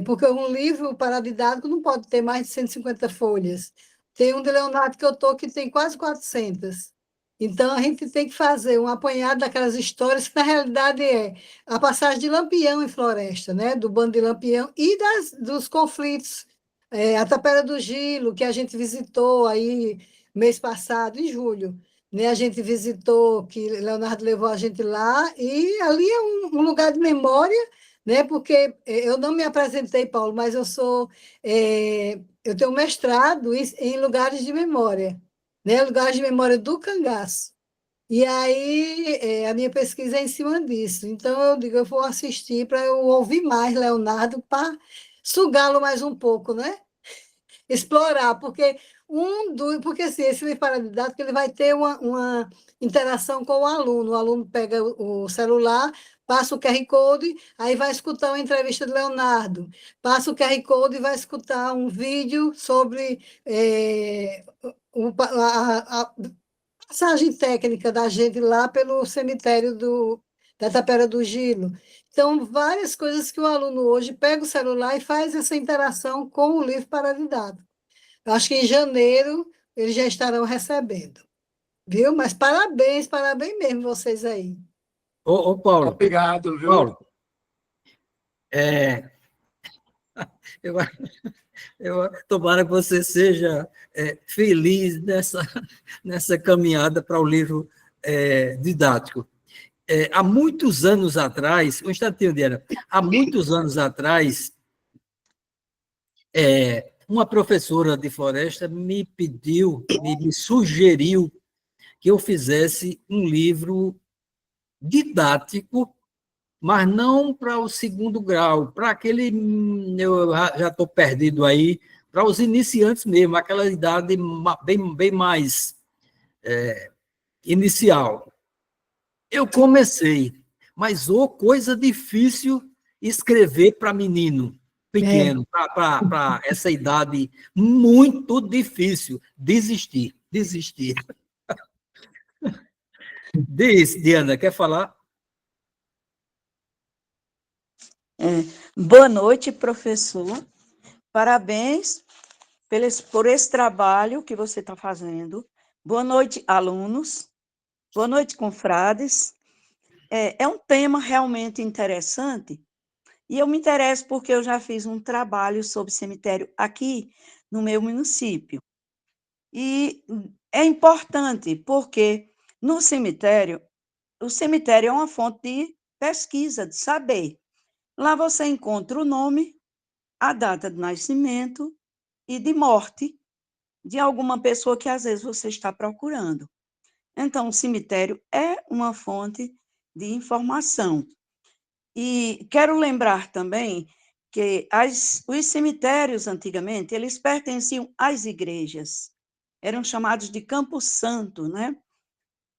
porque um livro paradidático não pode ter mais de 150 folhas. Tem um de Leonardo que eu estou que tem quase 400. Então, a gente tem que fazer um apanhado daquelas histórias que, na realidade, é a passagem de Lampião em Floresta, né? Do bando de Lampião e dos conflitos. A Tapera do Gilo, que a gente visitou aí mês passado, em julho, né? A gente visitou, que Leonardo levou a gente lá, e ali é um lugar de memória, né? Porque eu não me apresentei, Paulo, mas eu tenho mestrado em lugares de memória, né? Lugares de memória do cangaço. E aí a minha pesquisa é em cima disso. Então eu digo, eu vou assistir para eu ouvir mais Leonardo para sugá-lo mais um pouco, né? Explorar, porque assim, esse livro paradidático ele vai ter uma interação com o aluno pega o celular, passa o QR Code, aí vai escutar uma entrevista de Leonardo, passa o QR Code e vai escutar um vídeo sobre a passagem técnica da gente lá pelo cemitério da Tapera do Gilo. Então, várias coisas que o aluno hoje pega o celular e faz essa interação com o livro paradidático. Eu acho que em janeiro eles já estarão recebendo. Viu? Mas parabéns, parabéns mesmo vocês aí. Ô, Paulo, Obrigado, viu? Paulo, é, eu, tomara que você seja feliz nessa caminhada para o livro didático. Há muitos anos atrás, um instantinho, Diana, há muitos anos atrás, uma professora de floresta me pediu, me sugeriu que eu fizesse um livro didático, mas não para o segundo grau, para aquele, eu já estou perdido aí, para os iniciantes mesmo, aquela idade bem mais inicial. Eu comecei, mas coisa difícil escrever para menino pequeno, para essa idade, muito difícil. Desistir. Diz, Diana, quer falar? Boa noite, professor. Parabéns por esse trabalho que você está fazendo. Boa noite, alunos. Boa noite, confrades. É um tema realmente interessante e eu me interesso porque eu já fiz um trabalho sobre cemitério aqui no meu município. E é importante porque no cemitério, o cemitério é uma fonte de pesquisa, de saber. Lá você encontra o nome, a data de nascimento e de morte de alguma pessoa que às vezes você está procurando. Então, o cemitério é uma fonte de informação. E quero lembrar também que os cemitérios, antigamente, eles pertenciam às igrejas. Eram chamados de Campo Santo, né?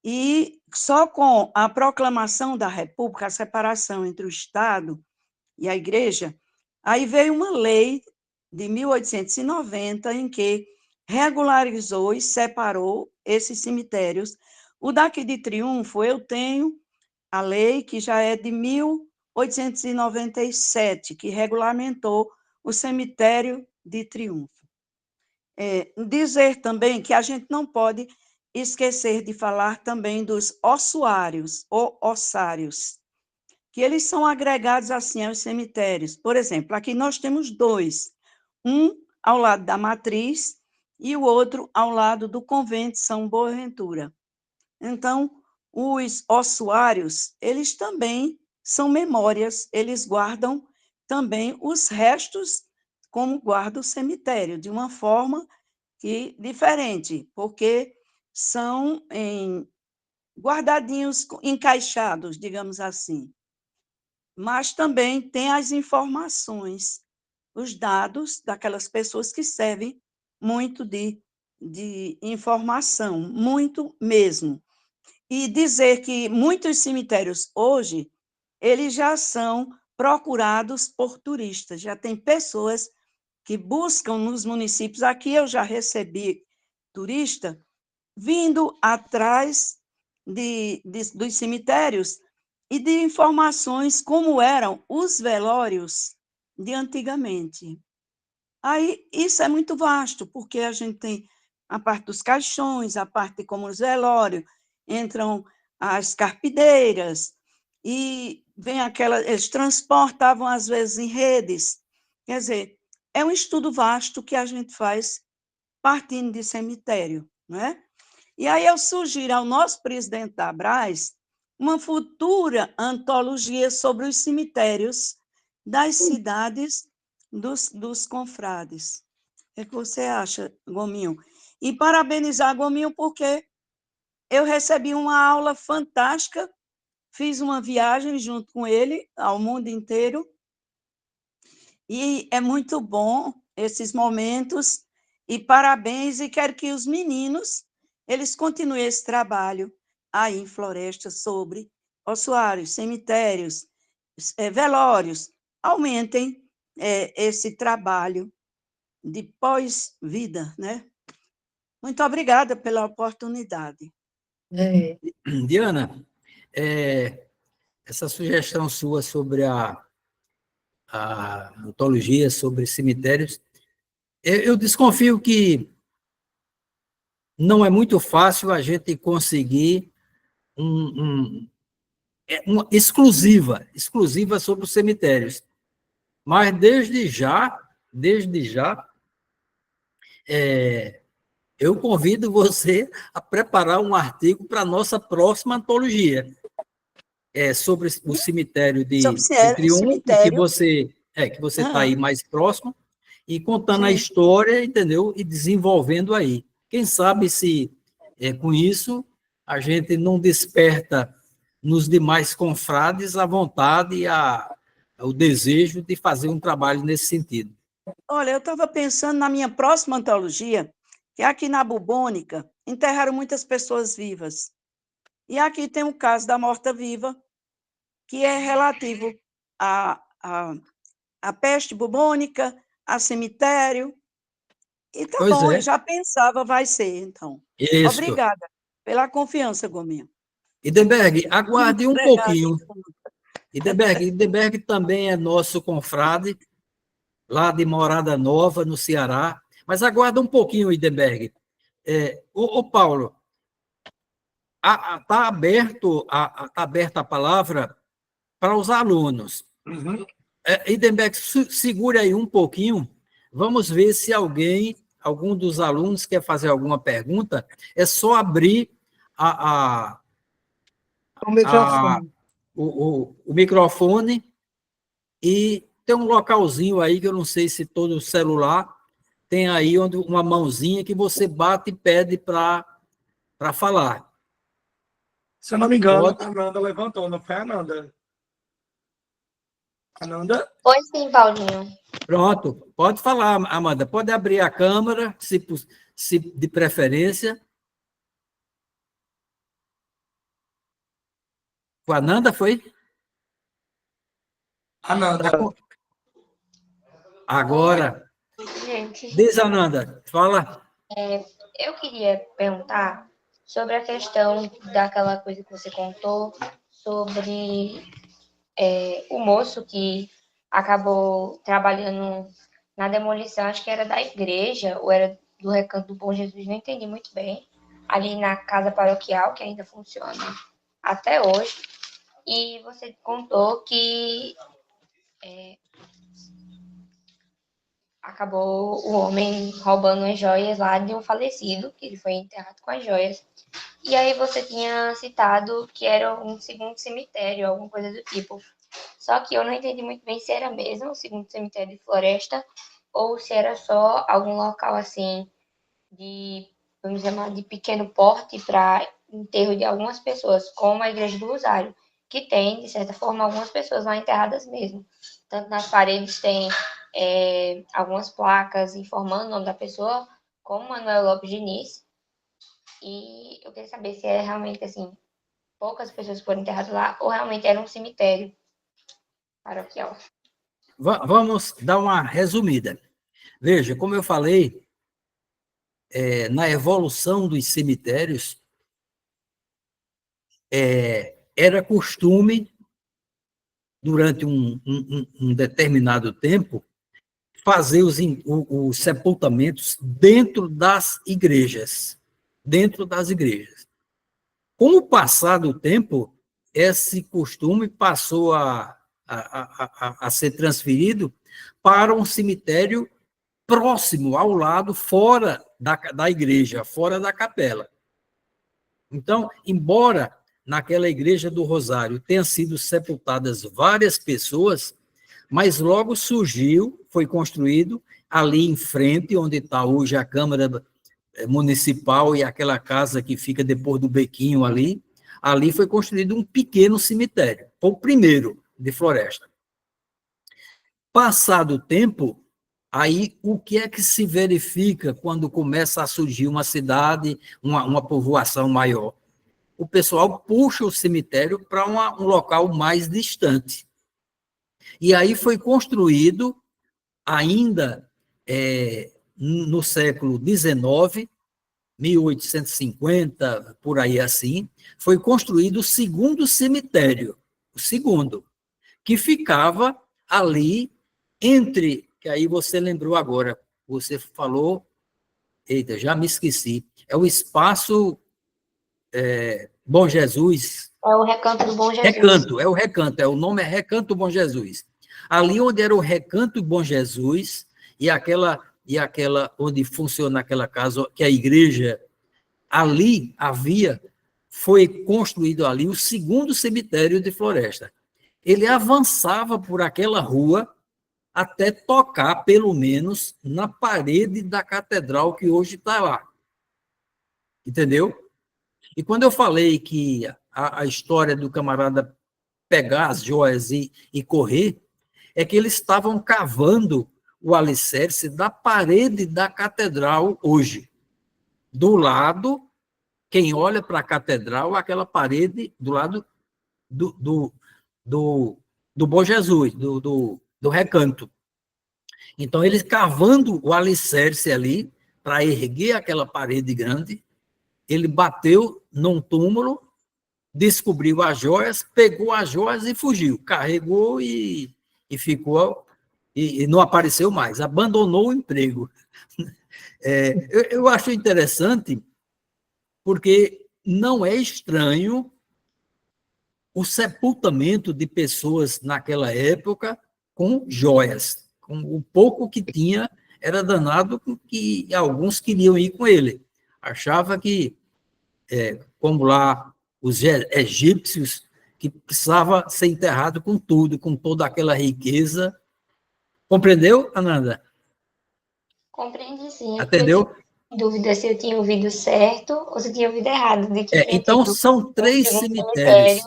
E só com a proclamação da República, a separação entre o Estado e a igreja, aí veio uma lei de 1890 em que regularizou e separou esses cemitérios. O daqui de Triunfo, eu tenho a lei que já é de 1897, que regulamentou o cemitério de Triunfo. Dizer também que a gente não pode esquecer de falar também dos ossuários ou ossários, que eles são agregados assim aos cemitérios. Por exemplo, aqui nós temos dois, um ao lado da matriz e o outro ao lado do convento São Boaventura. Então, os ossuários, eles também são memórias, eles guardam também os restos como guarda o cemitério, de uma forma diferente, porque são guardadinhos, encaixados, digamos assim. Mas também tem as informações, os dados daquelas pessoas que servem muito de informação, muito mesmo. E dizer que muitos cemitérios hoje, eles já são procurados por turistas, já tem pessoas que buscam nos municípios, aqui eu já recebi turista, vindo atrás dos cemitérios e de informações como eram os velórios de antigamente. Aí, isso é muito vasto, porque a gente tem a parte dos caixões, a parte de como os velórios, entram as carpideiras, e vem eles transportavam, às vezes, em redes. Quer dizer, é um estudo vasto que a gente faz partindo de cemitério, não é? E aí eu sugiro ao nosso presidente da Abras uma futura antologia sobre os cemitérios das cidades dos confrades. O que você acha, Gominho? E parabenizar Gominho porque eu recebi uma aula fantástica, fiz uma viagem junto com ele ao mundo inteiro, e é muito bom esses momentos, e parabéns, e quero que os meninos, eles continuem esse trabalho aí em Floresta sobre ossuários, cemitérios, velórios, aumentem esse trabalho de pós-vida, né? Muito obrigada pela oportunidade. Diana, essa sugestão sua sobre a antologia sobre cemitérios, eu desconfio que não é muito fácil a gente conseguir uma exclusiva sobre os cemitérios. Mas desde já, eu convido você a preparar um artigo para a nossa próxima antologia, sobre o cemitério de Triunfo, que cemitério. você está aí mais próximo, e contando a Sim. história, entendeu? E desenvolvendo aí. Quem sabe se, com isso, a gente não desperta nos demais confrades a vontade e o desejo de fazer um trabalho nesse sentido. Olha, eu estava pensando na minha próxima antologia, que aqui na Bubônica enterraram muitas pessoas vivas. E aqui tem o caso da morta-viva, que é relativo à peste bubônica, a cemitério. E tá Pois bom, é. eu já pensava, vai ser, então. Isso. Obrigada pela confiança, Gominha. Idenberg, aguarde um pouquinho. Entregar. Idenberg também é nosso confrade, lá de Morada Nova, no Ceará. Mas aguarda um pouquinho, Idenberg. Ô Paulo, está aberta a palavra para os alunos. Uhum. Idenberg, segure aí um pouquinho. Vamos ver se algum dos alunos quer fazer alguma pergunta. É só abrir O microfone. o microfone e tem um localzinho aí que eu não sei se todo celular tem aí onde uma mãozinha que você bate e pede para falar. Se eu não me engano, Pode. a Ananda levantou, não foi a Ananda? Ananda? Oi, sim, Paulinho. Pronto, pode falar, Amanda. Pode abrir a câmera, se de preferência. O Ananda foi? Ananda. Agora. Gente, Diz, Ananda, fala. eu queria perguntar sobre a questão daquela coisa que você contou sobre o moço que acabou trabalhando na demolição, acho que era da igreja ou era do Recanto do Bom Jesus, não entendi muito bem, ali na casa paroquial, que ainda funciona até hoje. E você contou que acabou o homem roubando as joias lá de um falecido, que ele foi enterrado com as joias. E aí você tinha citado que era um segundo cemitério, alguma coisa do tipo. Só que eu não entendi muito bem se era mesmo o segundo cemitério de Floresta ou se era só algum local assim de, vamos chamar, de pequeno porte para enterro de algumas pessoas, como a Igreja do Rosário, que tem, de certa forma, algumas pessoas lá enterradas mesmo. Tanto nas paredes tem algumas placas informando o nome da pessoa, como Manuel Lopes Diniz. E eu queria saber se é realmente assim, poucas pessoas foram enterradas lá ou realmente era um cemitério paroquial. Vamos dar uma resumida. Veja, como eu falei, na evolução dos cemitérios, era costume, durante um determinado tempo, fazer os sepultamentos dentro das igrejas. Dentro das igrejas. Com o passar do tempo, esse costume passou a ser transferido para um cemitério próximo, ao lado, fora da igreja, fora da capela. Então, embora naquela igreja do Rosário tenham sido sepultadas várias pessoas, mas logo foi construído ali em frente, onde está hoje a Câmara Municipal e aquela casa que fica depois do Bequinho ali foi construído um pequeno cemitério, foi o primeiro de Floresta. Passado o tempo, aí o que é que se verifica quando começa a surgir uma cidade, uma povoação maior? O pessoal puxa o cemitério para um local mais distante. E aí foi construído, ainda no século XIX, 1850, por aí assim, foi construído o segundo cemitério, o segundo, que ficava ali que aí você lembrou agora, você falou Eita, já me esqueci. É o Espaço Bom Jesus. É o Recanto do Bom Jesus. Recanto, o nome é Recanto Bom Jesus. Ali onde era o Recanto Bom Jesus, e aquela onde funciona aquela casa, que é a igreja, ali foi construído ali o segundo cemitério de Floresta. Ele avançava por aquela rua até tocar, pelo menos, na parede da catedral que hoje está lá. Entendeu? E quando eu falei que a história do camarada pegar as joias e correr, é que eles estavam cavando o alicerce da parede da catedral hoje. Do lado, quem olha para a catedral, aquela parede do lado do Bom Jesus, do Recanto. Então, eles cavando o alicerce ali, para erguer aquela parede grande, ele bateu num túmulo, descobriu as joias, pegou as joias e fugiu. Carregou e ficou, e não apareceu mais. Abandonou o emprego. Eu acho interessante, porque não é estranho o sepultamento de pessoas naquela época com joias. Com o pouco que tinha, era danado que alguns queriam ir com ele. Achava que, como lá os egípcios, que precisava ser enterrado com tudo, com toda aquela riqueza. Compreendeu, Ananda? Compreendi sim. Atendeu? Em dúvida se eu tinha ouvido certo ou se eu tinha ouvido errado. De que Então, são 3 cemitérios.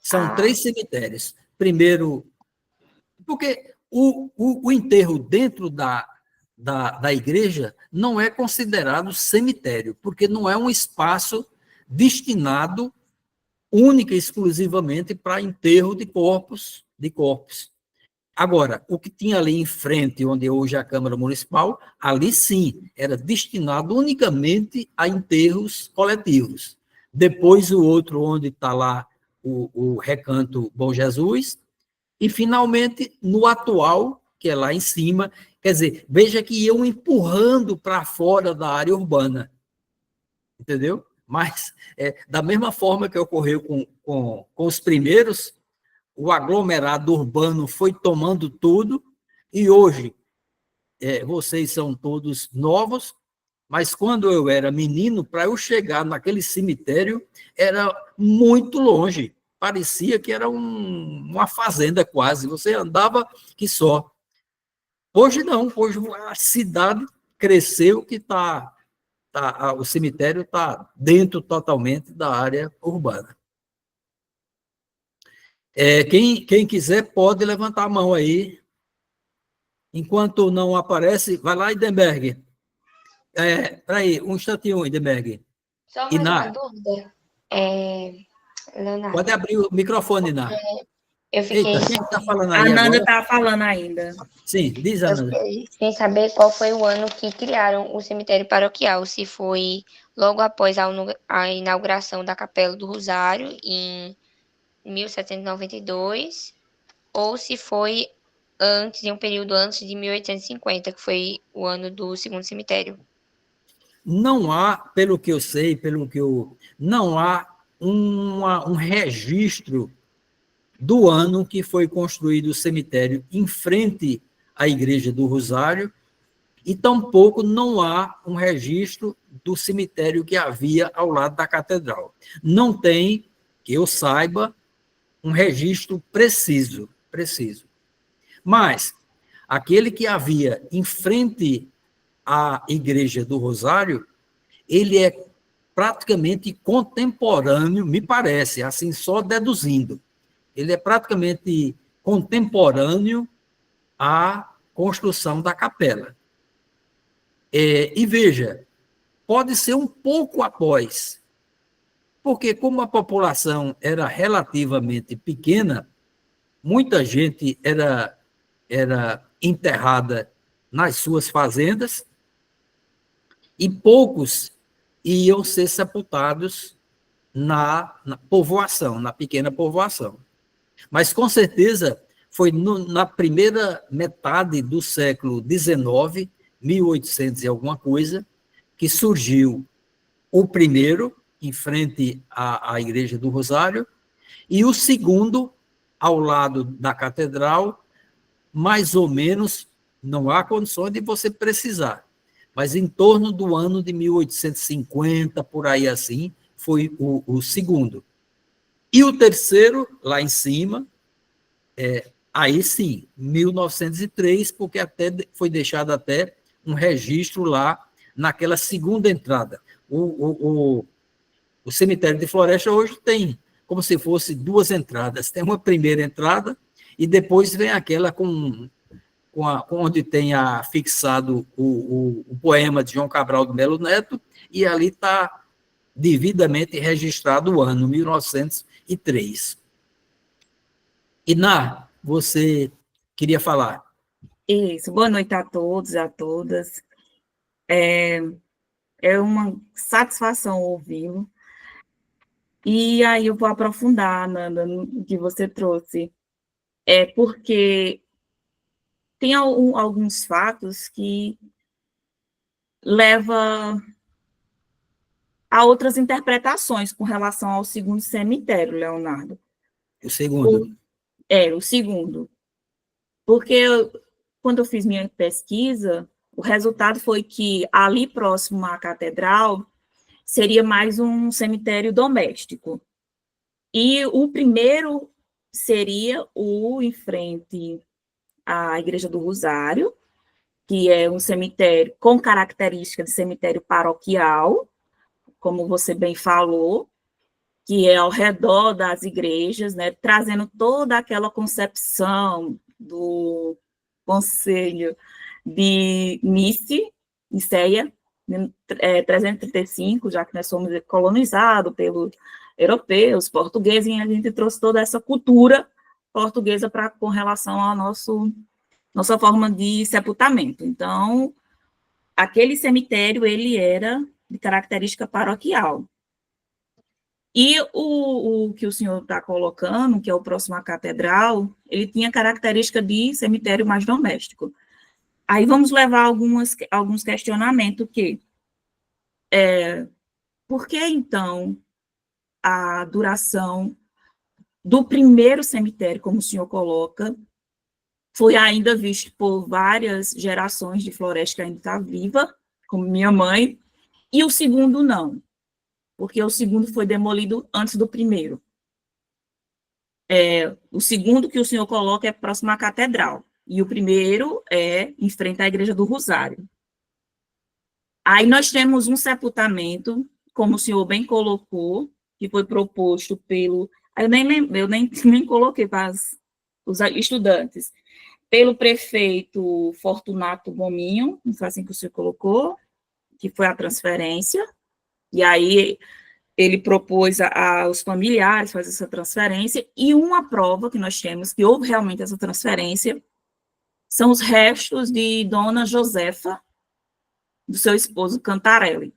São 3 cemitérios. Primeiro, porque o enterro dentro da igreja não é considerado cemitério, porque não é um espaço destinado única e exclusivamente para enterro de corpos. Agora, o que tinha ali em frente, onde hoje é a Câmara Municipal, ali sim, era destinado unicamente a enterros coletivos. Depois o outro, onde está lá o Recanto Bom Jesus, e finalmente no atual, que é lá em cima, quer dizer, veja que iam empurrando para fora da área urbana, entendeu? Mas, da mesma forma que ocorreu com os primeiros, o aglomerado urbano foi tomando tudo, e hoje, vocês são todos novos, mas quando eu era menino, para eu chegar naquele cemitério, era muito longe, parecia que era uma fazenda quase, você andava que só. Hoje não, hoje a cidade cresceu que o cemitério está dentro totalmente da área urbana. Quem quiser pode levantar a mão aí. Enquanto não aparece, vai lá, Idenberg. Peraí, um instantinho, Idenberg. Só mais uma dúvida, Leonardo. Pode abrir o microfone, Iná. Eu fiquei... Eita, quem está falando A aí Nanda agora? está falando ainda. Sim, diz, Ananda. Eu fiquei sem saber qual foi o ano que criaram o cemitério paroquial, se foi logo após a inauguração da Capela do Rosário, em 1792, ou se foi em um período antes de 1850, que foi o ano do segundo cemitério. Não há, pelo que eu sei, não há um registro do ano que foi construído o cemitério em frente à Igreja do Rosário, e tampouco não há um registro do cemitério que havia ao lado da catedral. Não tem, que eu saiba, um registro preciso. Mas aquele que havia em frente à Igreja do Rosário, ele é praticamente contemporâneo, me parece, assim, só deduzindo. Ele é praticamente contemporâneo à construção da capela. E veja, pode ser um pouco após, porque como a população era relativamente pequena, muita gente era enterrada nas suas fazendas e poucos iam ser sepultados na povoação, na pequena povoação. Mas, com certeza, foi na primeira metade do século XIX, 1800 e alguma coisa, que surgiu o primeiro, em frente à Igreja do Rosário, e o segundo, ao lado da Catedral, mais ou menos, não há condições de você precisar, mas em torno do ano de 1850, por aí assim, foi o segundo. E o terceiro, lá em cima, aí sim, 1903, porque até foi deixado até um registro lá naquela segunda entrada. O cemitério de Floresta hoje tem como se fosse duas entradas. Tem uma primeira entrada e depois vem aquela onde tem fixado o poema de João Cabral do Melo Neto, e ali está devidamente registrado o ano, 1903. Iná, você queria falar? Isso, boa noite a todos e a todas. É uma satisfação ouvi-lo. E aí eu vou aprofundar, Nanda, no que você trouxe. Porque tem alguns fatos que levam a outras interpretações com relação ao segundo cemitério, Leonardo. O segundo. O segundo. Porque quando eu fiz minha pesquisa, o resultado foi que ali próximo à catedral seria mais um cemitério doméstico. E o primeiro seria o em frente à Igreja do Rosário, que é um cemitério com característica de cemitério paroquial, como você bem falou, que é ao redor das igrejas, né, trazendo toda aquela concepção do Conselho de Nicéia, 335, já que nós somos colonizados pelos europeus, portugueses, e a gente trouxe toda essa cultura portuguesa com relação à nossa forma de sepultamento. Então, aquele cemitério, ele era de característica paroquial. E o que o senhor está colocando, que é o próximo à catedral, ele tinha característica de cemitério mais doméstico. Aí vamos levar alguns questionamentos que por que, então, a duração do primeiro cemitério, como o senhor coloca, foi ainda visto por várias gerações de floresta que ainda está viva, como minha mãe, e o segundo não, porque o segundo foi demolido antes do primeiro. O segundo que o senhor coloca é próximo à catedral, e o primeiro é em frente à Igreja do Rosário. Aí nós temos um sepultamento, como o senhor bem colocou, que foi proposto pelo... Eu nem coloquei para os estudantes. Pelo prefeito Fortunato Gominho, não foi assim que o senhor colocou, que foi a transferência, e aí ele propôs aos familiares fazer essa transferência, e uma prova que nós temos que houve realmente essa transferência são os restos de Dona Josefa, do seu esposo Cantarelli.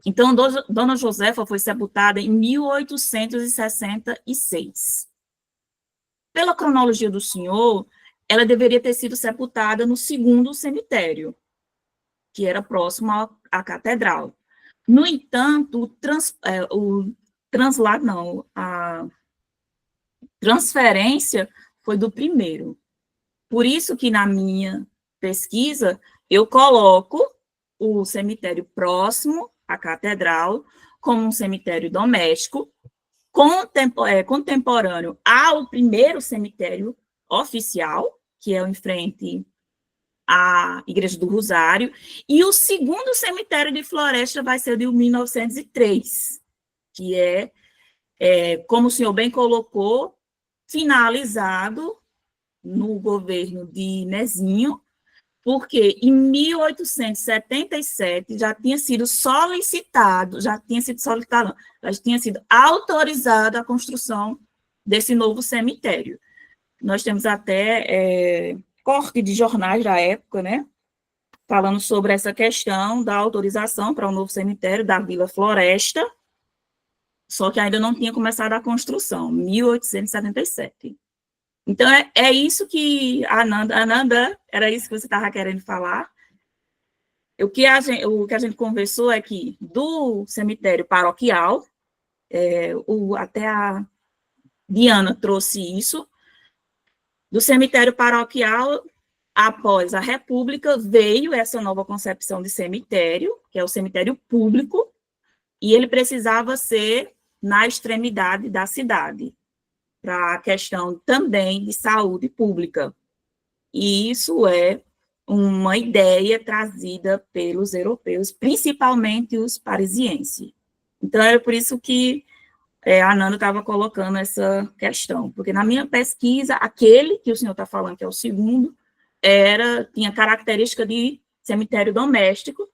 Então, Dona Josefa foi sepultada em 1866. Pela cronologia do senhor, ela deveria ter sido sepultada no segundo cemitério, que era próximo à catedral. No entanto, a transferência foi do primeiro. Por isso que na minha pesquisa eu coloco o cemitério próximo à catedral como um cemitério doméstico, contemporâneo ao primeiro cemitério oficial, que é o em frente à Igreja do Rosário, e o segundo cemitério de Floresta vai ser de 1903, que como o senhor bem colocou, finalizado no governo de Nezinho, porque em 1877 já tinha sido autorizada a construção desse novo cemitério. Nós temos até corte de jornais da época, né, falando sobre essa questão da autorização para o novo cemitério da Vila Floresta, só que ainda não tinha começado a construção, 1877. Então, é isso que Ananda, era isso que você estava querendo falar? O que a gente conversou é que do cemitério paroquial, até a Diana trouxe isso, do cemitério paroquial, após a República, veio essa nova concepção de cemitério, que é o cemitério público, e ele precisava ser na extremidade da cidade, para a questão também de saúde pública. E isso é uma ideia trazida pelos europeus, principalmente os parisienses. Então, é por isso que a Nanda estava colocando essa questão, porque na minha pesquisa, aquele que o senhor está falando, que é o segundo, tinha característica de cemitério doméstico,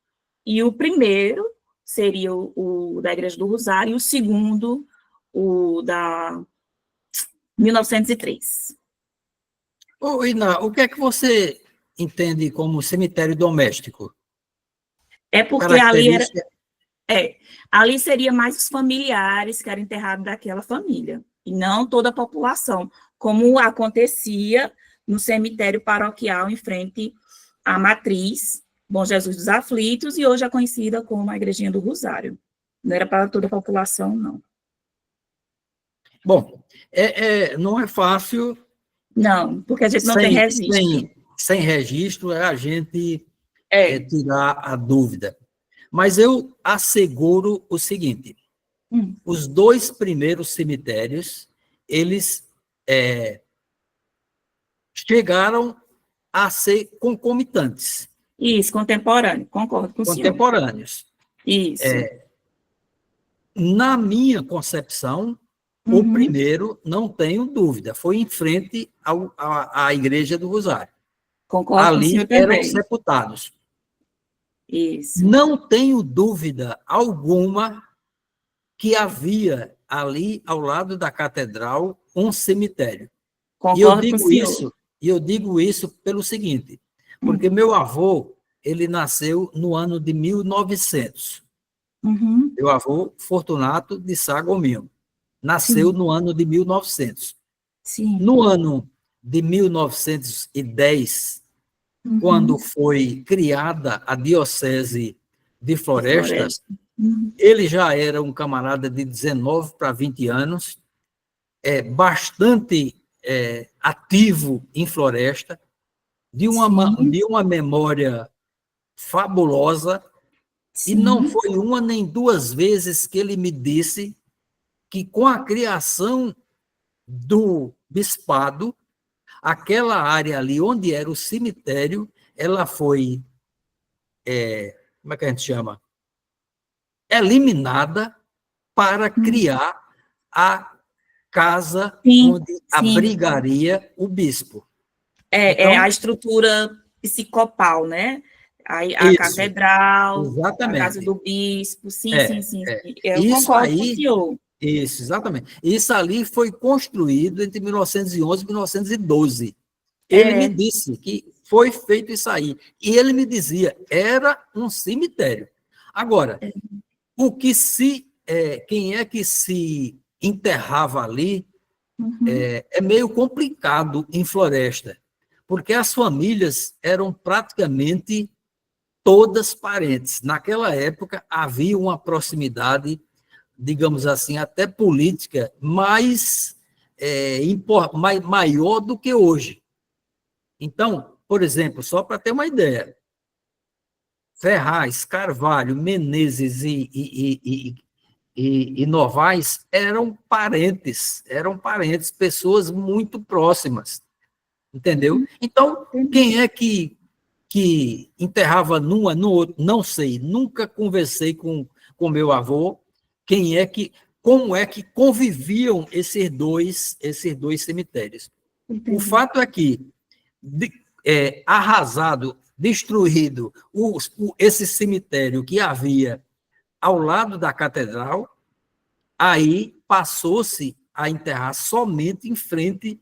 e o primeiro seria o da Igreja do Rosário, e o segundo, o da 1903. Ô, Ina, o que é que você entende como cemitério doméstico? É porque Característica... ali seria mais os familiares que eram enterrados daquela família, e não toda a população, como acontecia no cemitério paroquial em frente à matriz Bom Jesus dos Aflitos, e hoje é conhecida como a Igrejinha do Rosário. Não era para toda a população, não. Bom, não é fácil... Não, porque a gente não tem registro. Sem registro, a gente tirar a dúvida. Mas eu asseguro o seguinte, os 2 primeiros cemitérios, eles chegaram a ser concomitantes. Isso, contemporâneo, concordo com o senhor. Contemporâneos. Isso. Na minha concepção, o primeiro, não tenho dúvida, foi em frente à Igreja do Rosário. Concordo com o senhor ali eram também. sepultados. Isso. Não tenho dúvida alguma que havia ali, ao lado da catedral, um cemitério. Concordo com o senhor. E eu digo isso pelo seguinte, porque meu avô, ele nasceu no ano de 1900. Meu avô, Fortunato de Sá Gominho, nasceu no ano de 1900. Sim. No ano de 1910, quando foi criada a Diocese de Floresta, ele já era um camarada de 19 para 20 anos, bastante ativo em Floresta, de uma memória fabulosa, e não foi uma nem 2 vezes que ele me disse que com a criação do bispado, aquela área ali onde era o cemitério, ela foi, como é que a gente chama? Eliminada para criar a casa onde abrigaria o bispo. Então, a estrutura episcopal, né? A catedral, exatamente. A casa do bispo, sim. Eu Isso concordo aí, com o senhor. Isso, exatamente. Isso ali foi construído entre 1911 e 1912. Ele me disse que foi feito isso aí. E ele me dizia, era um cemitério. Agora, quem é que se enterrava ali é meio complicado em Floresta, porque as famílias eram praticamente todas parentes. Naquela época, havia uma proximidade, digamos assim, até política, maior do que hoje. Então, por exemplo, só para ter uma ideia, Ferraz, Carvalho, Menezes e Novaes eram parentes, pessoas muito próximas, entendeu? Então, quem é que enterrava numa no outro? Não sei, nunca conversei com meu avô, como é que conviviam esses dois cemitérios. Entendi. O fato é que arrasado, destruído esse cemitério que havia ao lado da catedral, aí passou-se a enterrar somente em frente,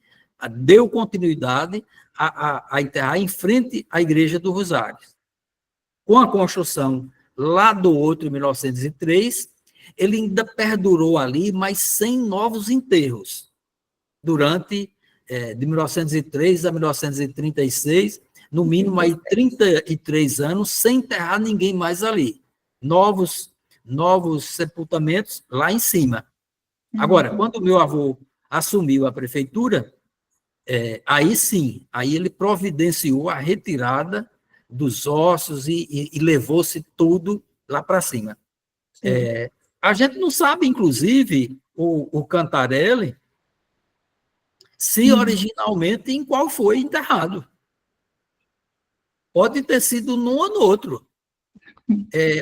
deu continuidade a enterrar em frente à Igreja do Rosário. Com a construção lá do outro, em 1903, ele ainda perdurou ali mais 100 novos enterros. Durante, de 1903 a 1936, no mínimo aí 33 anos sem enterrar ninguém mais ali. Novos sepultamentos lá em cima. Agora, quando o meu avô assumiu a prefeitura, aí sim, aí ele providenciou a retirada dos ossos e levou-se tudo lá para cima. A gente não sabe, inclusive, o Cantarelli, se originalmente em qual foi enterrado. Pode ter sido num ou no outro.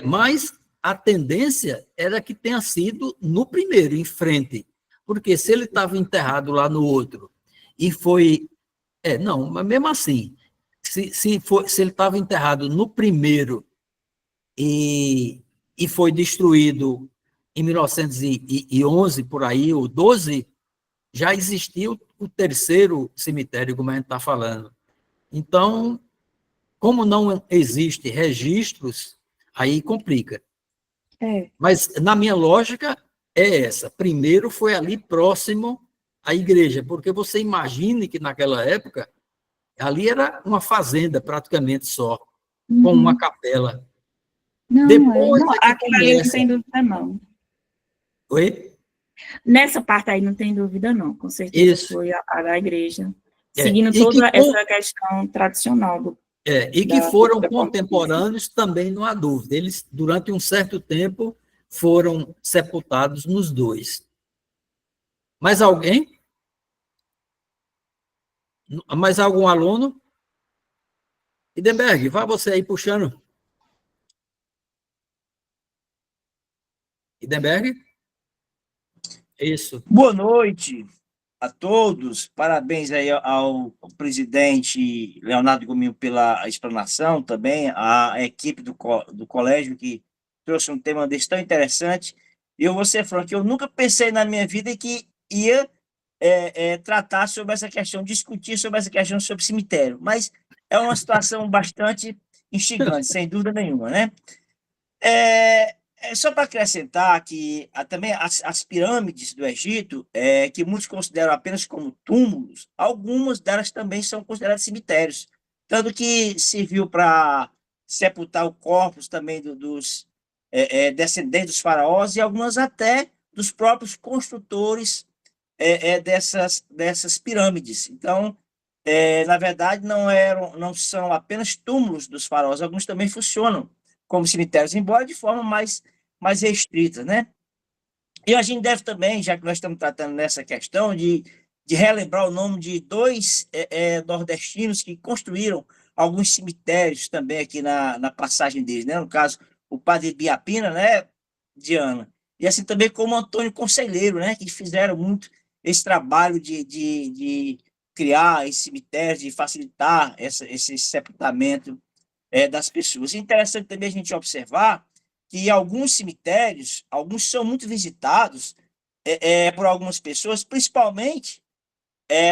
Mas a tendência era que tenha sido no primeiro, em frente. Porque se ele estava enterrado lá no outro e foi... não, mas mesmo assim, se ele estava enterrado no primeiro e foi destruído em 1911, por aí, ou 12, já existia o terceiro cemitério, como a gente está falando. Então, como não existe registros, aí complica. Mas, na minha lógica, é essa. Primeiro foi ali próximo à igreja, porque você imagine que naquela época, ali era uma fazenda praticamente só, com uma capela. Não, Depois não, é que aquilo ali não começa. tem dúvida, não. Oi? Nessa parte aí não tem dúvida, não. Com certeza Isso. foi a da igreja. Seguindo E toda essa questão tradicional. E que foram contemporâneos também, não há dúvida. Eles, durante um certo tempo, foram sepultados nos dois. Mais alguém? Mais algum aluno? Idenberg, vá você aí puxando. Idenberg? Isso. Boa noite a todos. Parabéns aí ao presidente Leonardo Gominho pela explanação, também à equipe do colégio que trouxe um tema desse tão interessante. Eu vou ser franco, eu nunca pensei na minha vida que ia tratar sobre essa questão, discutir sobre essa questão sobre cemitério, mas é uma situação bastante instigante, sem dúvida nenhuma, né? Só para acrescentar que também as pirâmides do Egito, que muitos consideram apenas como túmulos, algumas delas também são consideradas cemitérios, tanto que serviu para sepultar o corpos também dos descendentes dos faraós e algumas até dos próprios construtores dessas pirâmides. Então, na verdade, não são apenas túmulos dos faraós, alguns também funcionam como cemitérios, embora de forma mais restrita, né? E a gente deve também, já que nós estamos tratando nessa questão, de relembrar o nome de dois nordestinos que construíram alguns cemitérios também aqui na passagem deles, né? No caso, o padre Biapina, né, Diana? E assim também como Antônio Conselheiro, né? Que fizeram muito esse trabalho de criar esse cemitério, de facilitar esse sepultamento das pessoas. É interessante também a gente observar que alguns cemitérios, alguns são muito visitados por algumas pessoas, principalmente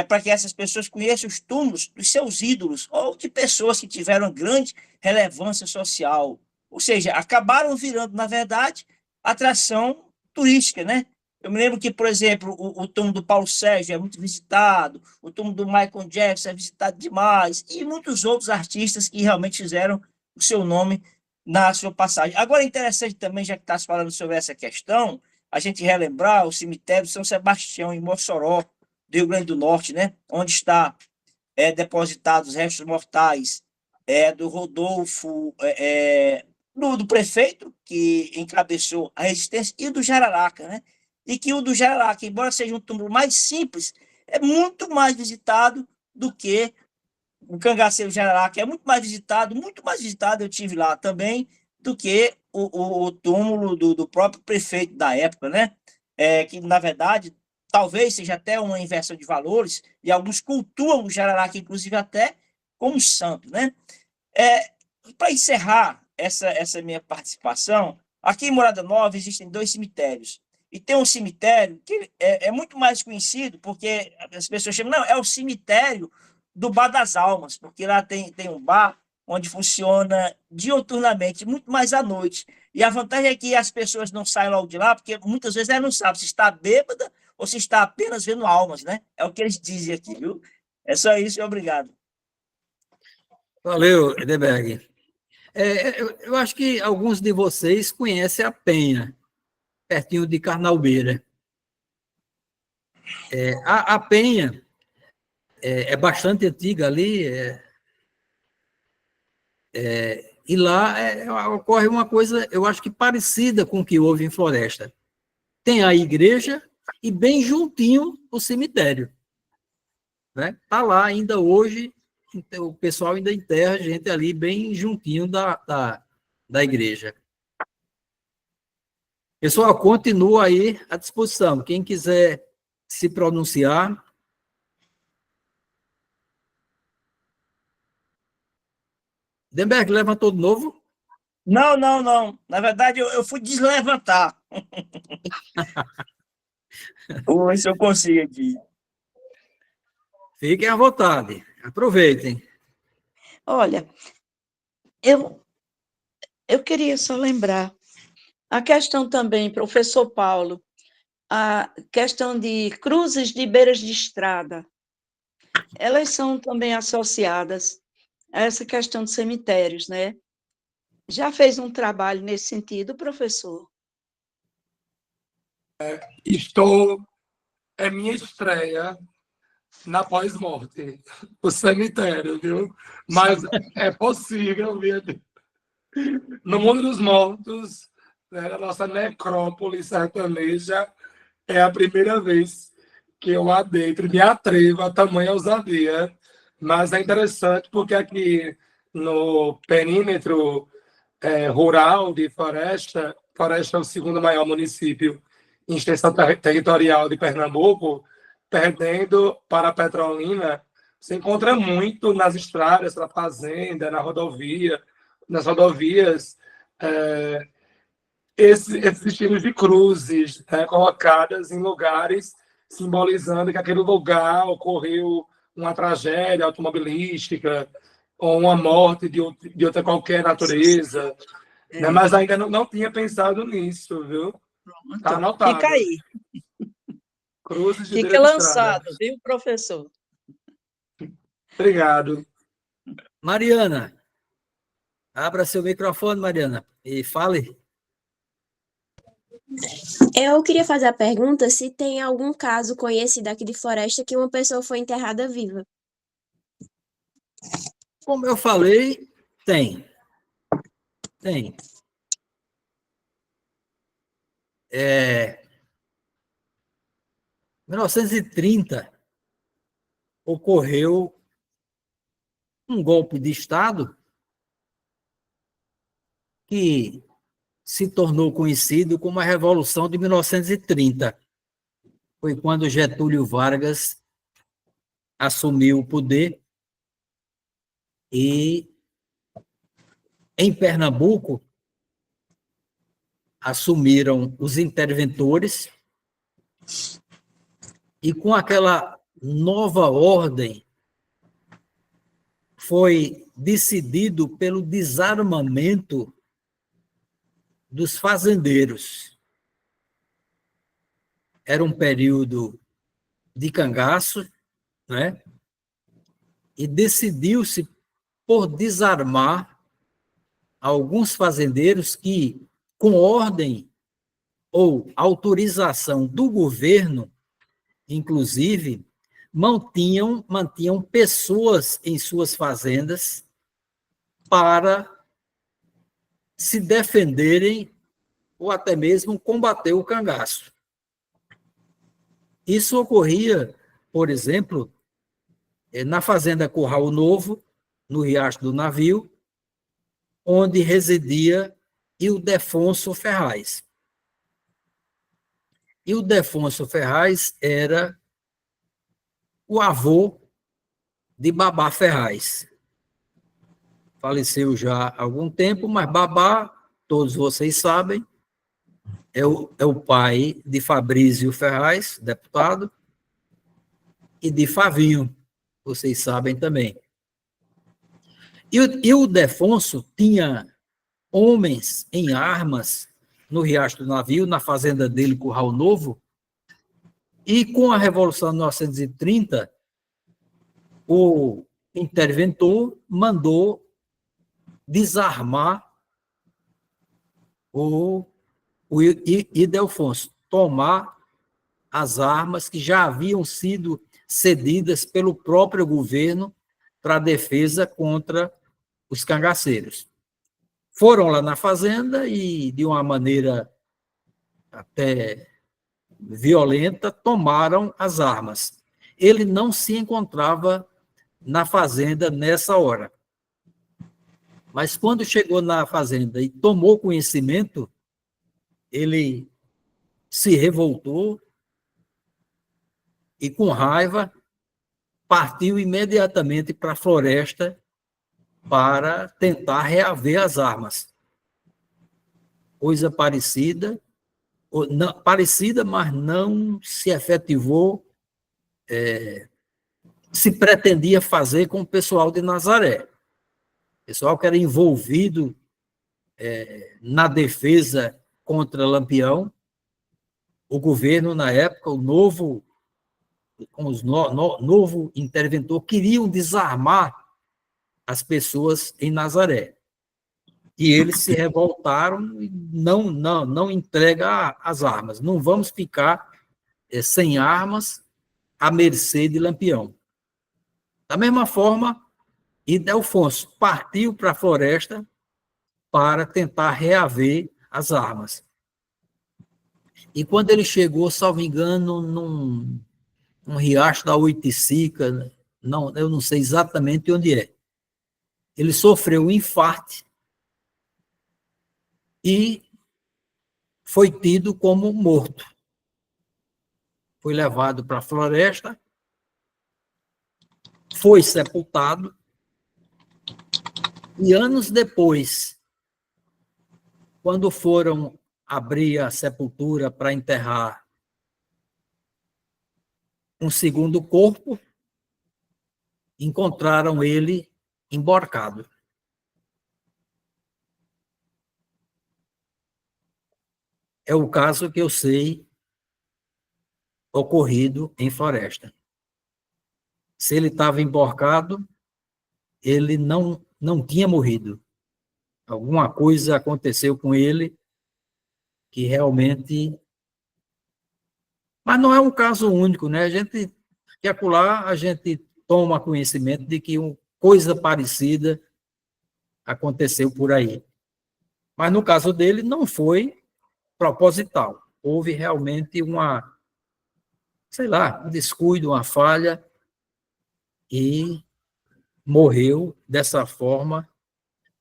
para que essas pessoas conheçam os túmulos dos seus ídolos ou de pessoas que tiveram grande relevância social. Ou seja, acabaram virando, na verdade, atração turística, né? Eu me lembro que, por exemplo, o túmulo do Paulo Sérgio é muito visitado, o túmulo do Michael Jackson é visitado demais, e muitos outros artistas que realmente fizeram o seu nome na sua passagem. Agora, é interessante também, já que está falando sobre essa questão, a gente relembrar o cemitério de São Sebastião, em Mossoró, do Rio Grande do Norte, né? Onde está depositados os restos mortais do Rodolfo, do prefeito, que encabeçou a resistência, e do Jararaca, né? E que o do Jararaca, embora seja um túmulo mais simples, é muito mais visitado do que o Cangaceiro Jararaca. É muito mais visitado, eu tive lá também, do que o túmulo do próprio prefeito da época, né? Que, na verdade, talvez seja até uma inversão de valores, e alguns cultuam o Jararaca, inclusive, até como santo, né? Para encerrar essa minha participação, aqui em Morada Nova existem dois cemitérios. E tem um cemitério que é muito mais conhecido, porque as pessoas chamam, não, é o cemitério do Bar das Almas, porque lá tem um bar onde funciona diuturnamente, muito mais à noite. E a vantagem é que as pessoas não saem logo de lá, porque muitas vezes elas não sabem se está bêbada ou se está apenas vendo almas, né? É o que eles dizem aqui, viu? É só isso e obrigado. Valeu, Edeberg. Eu acho que alguns de vocês conhecem a Penha, pertinho de Carnalbeira. A Penha é bastante antiga ali, e lá ocorre uma coisa, eu acho que parecida com o que houve em Floresta. Tem a igreja e bem juntinho o cemitério. Né? Tá lá ainda hoje, o pessoal ainda enterra a gente ali bem juntinho da igreja. Pessoal, continua aí à disposição. Quem quiser se pronunciar. Demberg, levantou de novo? Não, não, não. Na verdade, eu fui deslevantar. Vamos ver se eu consigo aqui. Fiquem à vontade. Aproveitem. Olha, eu queria só lembrar a questão também, professor Paulo, a questão de cruzes de beiras de estrada. Elas são também associadas a essa questão de cemitérios, né? Já fez um trabalho nesse sentido, professor? É minha estreia na pós-morte, o cemitério, viu? Mas é possível, viu? No mundo dos mortos, né, na nossa necrópole sertaneja, é a primeira vez que eu adentro, me atrevo a tamanha ousadia. Mas é interessante porque aqui no perímetro rural de Floresta, Floresta é o segundo maior município em extensão territorial de Pernambuco, perdendo para Petrolina, se encontra muito nas estradas, na fazenda, na rodovia, nas rodovias, esses estilos de cruzes, né, colocadas em lugares simbolizando que aquele lugar ocorreu uma tragédia automobilística ou uma morte de outra qualquer natureza, né? Mas ainda não tinha pensado nisso, viu? Está anotado. Fica aí. Cruzes de Fica beira de lançado, estrada. viu, professor? Obrigado. Mariana, abra seu microfone, Mariana, e fale. Eu queria fazer a pergunta se tem algum caso conhecido aqui de Floresta que uma pessoa foi enterrada viva. Como eu falei, tem. Tem. Em 1930, ocorreu um golpe de Estado que se tornou conhecido como a Revolução de 1930. Foi quando Getúlio Vargas assumiu o poder e, em Pernambuco, assumiram os interventores e, com aquela nova ordem, foi decidido pelo desarmamento dos fazendeiros. Era um período de cangaço, né? E decidiu-se por desarmar alguns fazendeiros que, com ordem ou autorização do governo, inclusive, mantinham pessoas em suas fazendas para se defenderem ou até mesmo combater o cangaço. Isso ocorria, por exemplo, na fazenda Curral Novo, no Riacho do Navio, onde residia Ildefonso Ferraz. Ildefonso Ferraz era o avô de Babá Ferraz. Faleceu já há algum tempo, mas Babá, todos vocês sabem, é o pai de Fabrício Ferraz, deputado, e de Favinho, vocês sabem também. E o Ildefonso tinha homens em armas no Riacho do Navio, na fazenda dele, Curral Novo, e com a Revolução de 1930, o interventor mandou desarmar o Ildefonso, tomar as armas que já haviam sido cedidas pelo próprio governo para a defesa contra os cangaceiros. Foram lá na fazenda e, de uma maneira até violenta, tomaram as armas. Ele não se encontrava na fazenda nessa hora. Mas quando chegou na fazenda e tomou conhecimento, ele se revoltou e, com raiva, partiu imediatamente para a floresta para tentar reaver as armas. Coisa parecida, mas não se efetivou, se pretendia fazer com o pessoal de Nazaré. O pessoal que era envolvido na defesa contra Lampião, o governo, na época, o novo interventor, queriam desarmar as pessoas em Nazaré. E eles se revoltaram e não entrega as armas. Não vamos ficar sem armas à mercê de Lampião. Da mesma forma, Ildefonso partiu para a floresta para tentar reaver as armas. E quando ele chegou, salvo engano, num riacho da Oiticica, eu não sei exatamente onde é, ele sofreu um infarte e foi tido como morto. Foi levado para a floresta, foi sepultado, e anos depois, quando foram abrir a sepultura para enterrar um segundo corpo, encontraram ele emborcado. É o caso que eu sei ocorrido em Floresta. Se ele estava emborcado, ele não tinha morrido. Alguma coisa aconteceu com ele que realmente... Mas não é um caso único, né? Que acolá a gente toma conhecimento de que coisa parecida aconteceu por aí. Mas no caso dele não foi proposital. Houve realmente um descuido, uma falha, e morreu dessa forma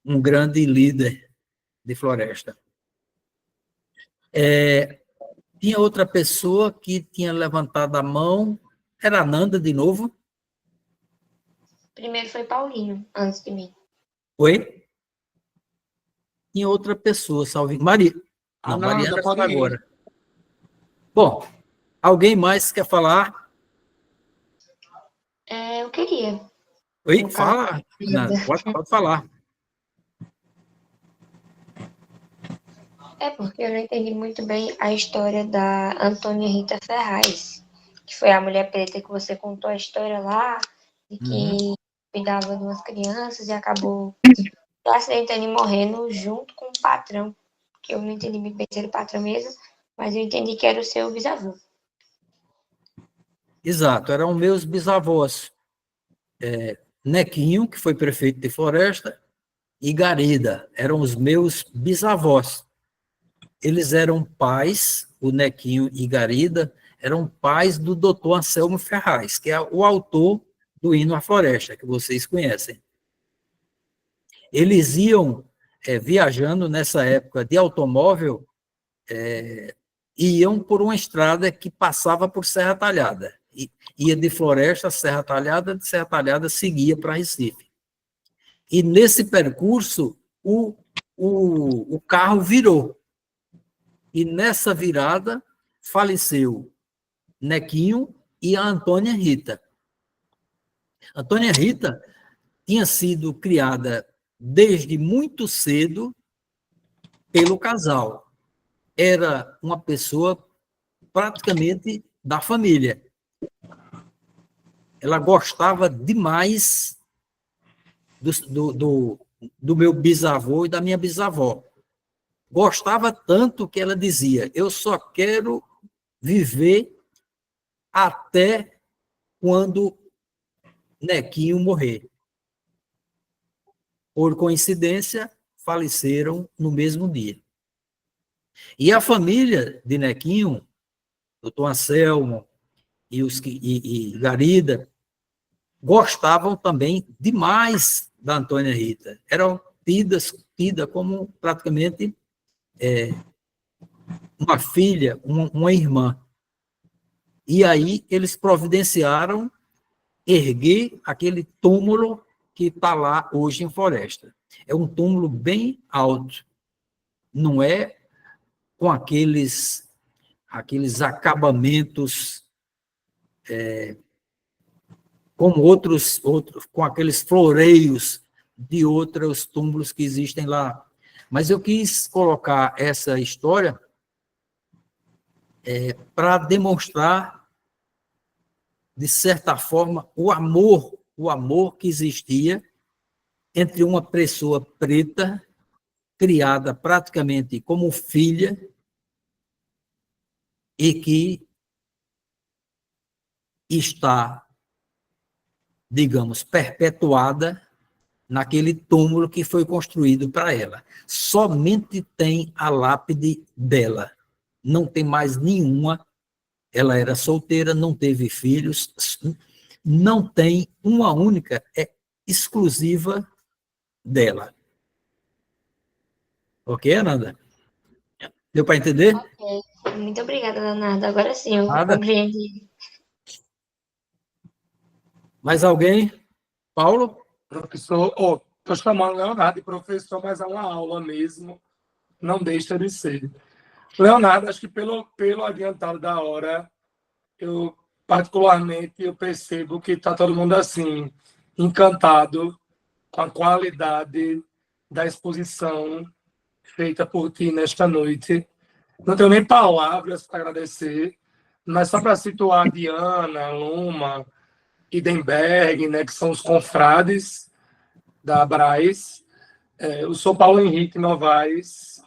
um grande líder de Floresta. Tinha outra pessoa que tinha levantado a mão, era a Nanda de novo? Primeiro foi Paulinho, antes de mim. Oi? Tinha outra pessoa, salve. Maria. Não, Nanda, Mariana pode fala ir. agora. Bom, alguém mais quer falar? Eu queria. Oi, No fala. caso, Não, pode falar. É porque eu não entendi muito bem a história da Antônia Rita Ferraz, que foi a mulher preta que você contou a história lá, de que cuidava de umas crianças e acabou se acidentando e morrendo junto com o patrão, que eu não entendi muito bem se era o patrão mesmo, mas eu entendi que era o seu bisavô. Exato, eram meus bisavós. Nequinho, que foi prefeito de Floresta, e Garida, eram os meus bisavós. Eles eram pais, o Nequinho e Garida, eram pais do doutor Anselmo Ferraz, que é o autor do Hino à Floresta, que vocês conhecem. Eles iam viajando nessa época de automóvel, iam por uma estrada que passava por Serra Talhada. Ia de Floresta a Serra Talhada, de Serra Talhada seguia para Recife. E nesse percurso, o carro virou. E nessa virada, faleceu Nequinho e a Antônia Rita. Antônia Rita tinha sido criada desde muito cedo pelo casal. Era uma pessoa praticamente da família. Ela gostava demais do meu bisavô e da minha bisavó. Gostava tanto que ela dizia: eu só quero viver até quando Nequinho morrer. Por coincidência, faleceram no mesmo dia. E a família de Nequinho, doutor Anselmo e Garida, gostavam também demais da Antônia Rita. Eram tidas como praticamente uma filha, uma irmã. E aí eles providenciaram erguer aquele túmulo que está lá hoje em Floresta. É um túmulo bem alto, não é com aqueles acabamentos como outros, com aqueles floreios de outros túmulos que existem lá. Mas eu quis colocar essa história para demonstrar, de certa forma, o amor que existia entre uma pessoa preta, criada praticamente como filha, e que está, digamos, perpetuada naquele túmulo que foi construído para ela. Somente tem a lápide dela, não tem mais nenhuma. Ela era solteira, não teve filhos, não tem uma única, é exclusiva dela. Ok, Ananda? Deu para entender? Ok. Muito obrigada, Leonardo. Agora sim, eu Nada. compreendi. Mais alguém? Paulo? Professor, estou chamando o Leonardo de professor, mas é uma aula mesmo, não deixa de ser. Leonardo, acho que pelo adiantado da hora, particularmente, eu percebo que está todo mundo assim, encantado com a qualidade da exposição feita por ti nesta noite. Não tenho nem palavras para agradecer, mas só para situar a Diana, Luma e Denberg, né, que são os confrades da Abraz. Eu sou Paulo Henrique Novaes,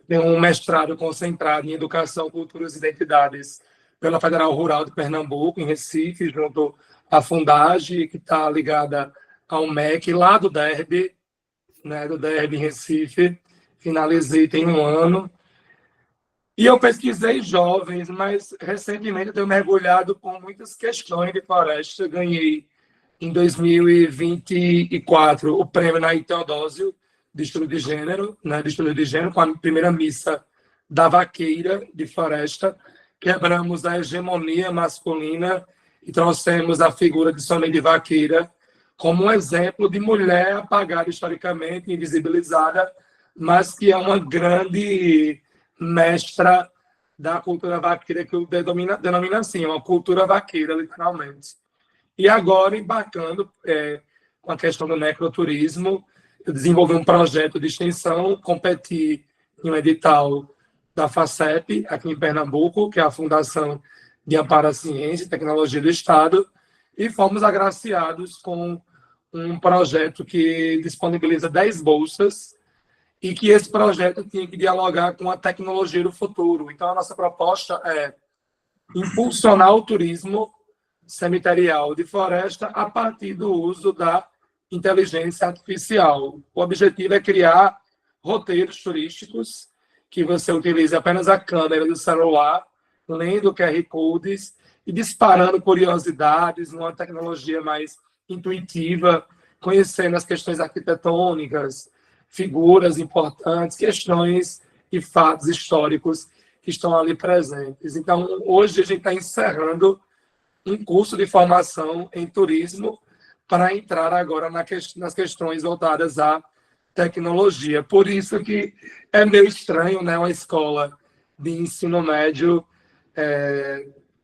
tenho um mestrado concentrado em Educação, Culturas e Identidades pela Federal Rural de Pernambuco, em Recife, junto à Fundage, que está ligada ao MEC, lá do DERB, né, do DERB em Recife. Finalizei tem um ano. E eu pesquisei jovens, mas recentemente eu tenho mergulhado por muitas questões de floresta. Ganhei, em 2024, o prêmio Nair Teodósio de Estudo de Gênero, né, de Estudo de Gênero, com a primeira missa da vaqueira de floresta. Quebramos a hegemonia masculina e trouxemos a figura de Sonia de Vaqueira como um exemplo de mulher apagada historicamente, invisibilizada, mas que é uma grande mestra da cultura vaqueira, que denomina assim, uma cultura vaqueira, literalmente. E agora, embarcando com a questão do necroturismo, eu desenvolvi um projeto de extensão, competi em um edital da FACEP, aqui em Pernambuco, que é a Fundação de Amparo à Ciência e Tecnologia do Estado, e fomos agraciados com um projeto que disponibiliza 10 bolsas, e que esse projeto tinha que dialogar com a tecnologia do futuro. Então, a nossa proposta é impulsionar o turismo cemiterial de floresta a partir do uso da inteligência artificial. O objetivo é criar roteiros turísticos que você utilize apenas a câmera do celular, lendo QR Codes e disparando curiosidades numa tecnologia mais intuitiva, conhecendo as questões arquitetônicas, figuras importantes, questões e fatos históricos que estão ali presentes. Então, hoje a gente está encerrando um curso de formação em turismo para entrar agora nas questões voltadas à tecnologia. Por isso que é meio estranho, né, uma escola de ensino médio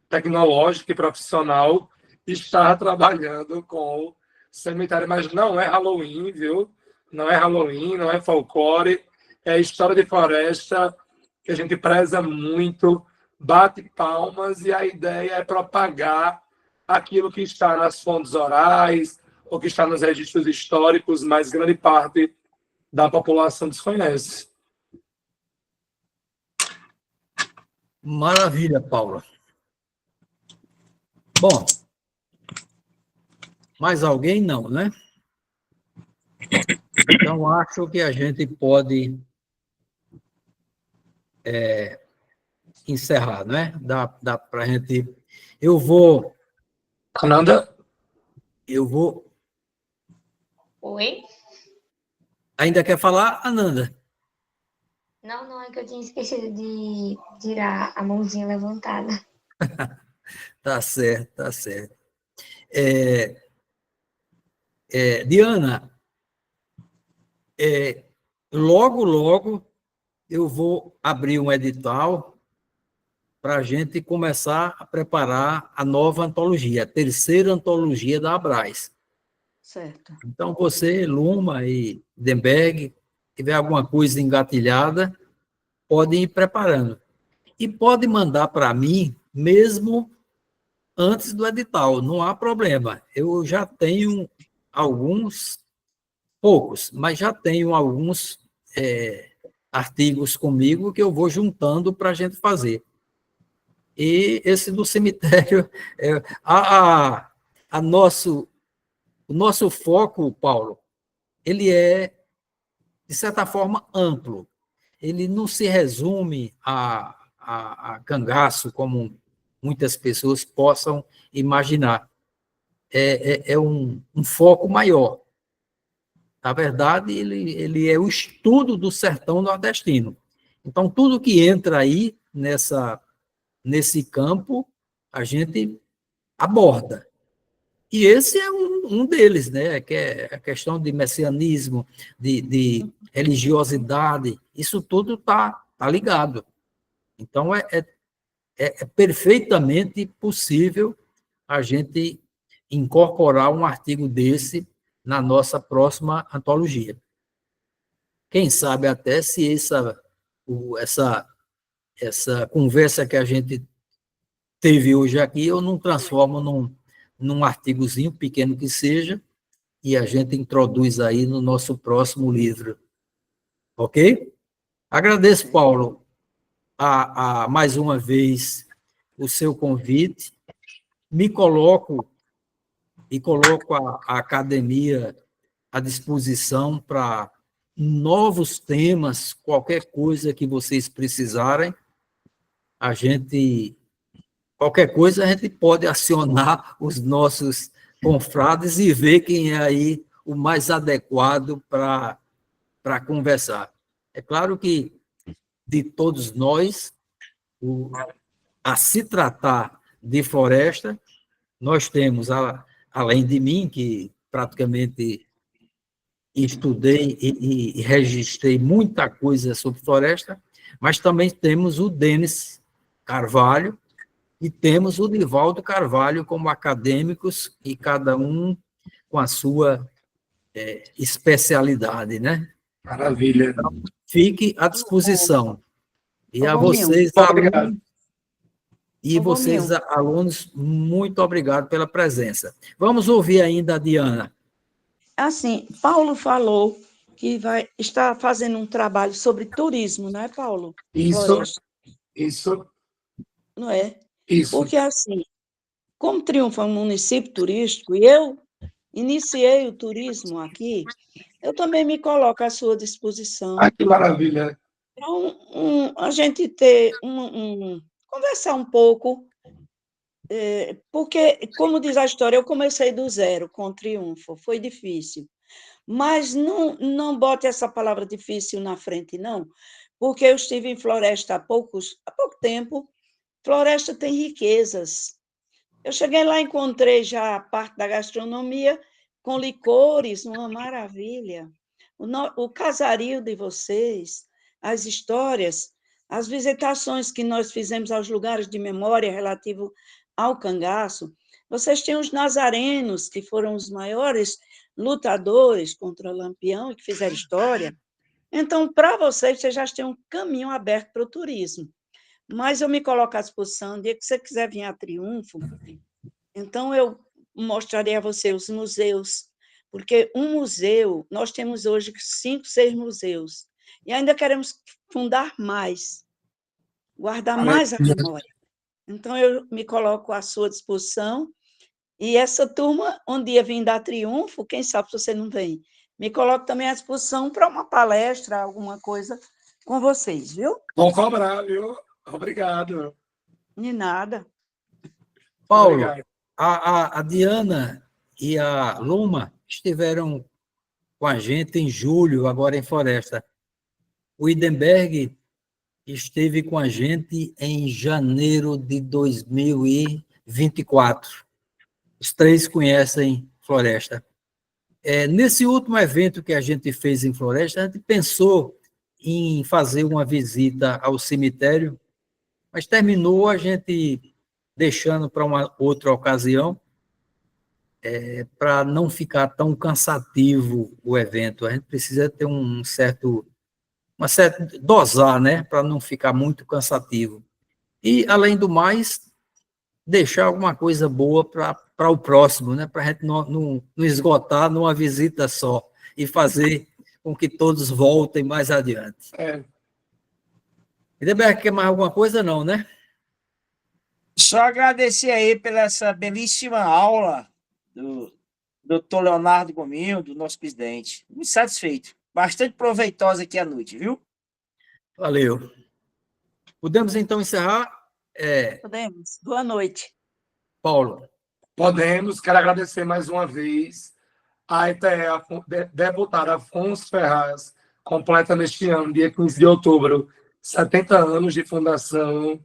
tecnológico e profissional estar trabalhando com cemitério, mas não é Halloween, viu? Não é Halloween, não é folclore, é história de floresta que a gente preza muito, bate palmas, e a ideia é propagar aquilo que está nas fontes orais ou que está nos registros históricos, mas grande parte da população desconhece. Maravilha, Paula. Bom, mais alguém? Não, né? Então, acho que a gente pode encerrar, né? Dá para a gente... Eu vou... Ananda? Oi? Ainda quer falar, Ananda? Não, é que eu tinha esquecido de tirar a mãozinha levantada. Tá certo, tá certo. Diana, logo eu vou abrir um edital para a gente começar a preparar a nova antologia, a terceira antologia da Abraz. Certo. Então, você, Luma e Denberg, tiver alguma coisa engatilhada, podem ir preparando. E pode mandar para mim, mesmo antes do edital, não há problema. Eu já tenho poucos, mas já tenho alguns artigos comigo que eu vou juntando para a gente fazer. E esse do cemitério, o nosso foco, Paulo, ele é, de certa forma, amplo. Ele não se resume a cangaço, como muitas pessoas possam imaginar. É um foco maior. Na verdade, ele é o estudo do sertão nordestino. Então, tudo que entra aí nesse campo, a gente aborda. E esse é um deles, né? Que é a questão de messianismo, de religiosidade, isso tudo está ligado. Então, é perfeitamente possível a gente incorporar um artigo desse na nossa próxima antologia. Quem sabe até se essa conversa que a gente teve hoje aqui, eu não transformo num artigozinho pequeno que seja, e a gente introduz aí no nosso próximo livro. Ok? Agradeço, Paulo, a mais uma vez o seu convite. Me coloco a academia à disposição para novos temas, qualquer coisa que vocês precisarem, qualquer coisa a gente pode acionar os nossos confrades e ver quem é aí o mais adequado para conversar. É claro que de todos nós, a se tratar de floresta, nós temos, além de mim, que praticamente estudei e registrei muita coisa sobre floresta, mas também temos o Denis Carvalho e temos o Nivaldo Carvalho como acadêmicos, e cada um com a sua especialidade, né? Maravilha. Fique à disposição. E a Rominho. vocês, Obrigado. alunos, Rominho. alunos, muito obrigado pela presença. Vamos ouvir ainda a Diana. Assim, Paulo falou que está fazendo um trabalho sobre turismo, não é, Paulo? Isso, Floresta, isso, não é? isso. Porque, assim, como Triunfo é um município turístico, e eu iniciei o turismo aqui, eu também me coloco à sua disposição. Ah, que maravilha. Então, a gente ter conversar um pouco, porque, como diz a história, eu comecei do zero com o Triunfo, foi difícil. Mas não bote essa palavra difícil na frente, não, porque eu estive em Floresta há pouco tempo. Floresta tem riquezas. Eu cheguei lá, encontrei já a parte da gastronomia com licores, uma maravilha. O casario de vocês, as histórias, as visitações que nós fizemos aos lugares de memória relativo ao cangaço. Vocês têm os nazarenos, que foram os maiores lutadores contra o Lampião e que fizeram história. Então, para vocês já têm um caminho aberto para o turismo. Mas eu me coloco à disposição, no dia que você quiser vir a Triunfo, então eu mostrarei a você os museus, porque um museu, nós temos hoje 5, 6 museus, e ainda queremos fundar mais, guardar mais a memória. Então, eu me coloco à sua disposição, e essa turma, um dia vem dar triunfo, quem sabe se você não vem, me coloco também à disposição para uma palestra, alguma coisa com vocês, viu? Vão cobrar, viu? Obrigado. De nada. Paulo, Obrigado. a Diana e a Luma estiveram com a gente em julho, agora em Floresta. O Idenberg esteve com a gente em janeiro de 2024. Os três conhecem Floresta. Nesse último evento que a gente fez em Floresta, a gente pensou em fazer uma visita ao cemitério, mas terminou a gente deixando para uma outra ocasião, para não ficar tão cansativo o evento. A gente precisa ter uma certa dosar, né, para não ficar muito cansativo. E, além do mais, deixar alguma coisa boa para o próximo, né, para a gente não esgotar numa visita só e fazer com que todos voltem mais adiante. Idenberg, quer mais alguma coisa? Não, né? Só agradecer aí pela essa belíssima aula do Dr. Leonardo Gominho, do nosso presidente. Muito satisfeito. Bastante proveitosa aqui à noite, viu? Valeu. Podemos, então, encerrar? Podemos. Boa noite. Paulo. Podemos. Quero agradecer mais uma vez a ETE, deputada Afonso Ferraz, completa neste ano, dia 15 de outubro, 70 anos de fundação,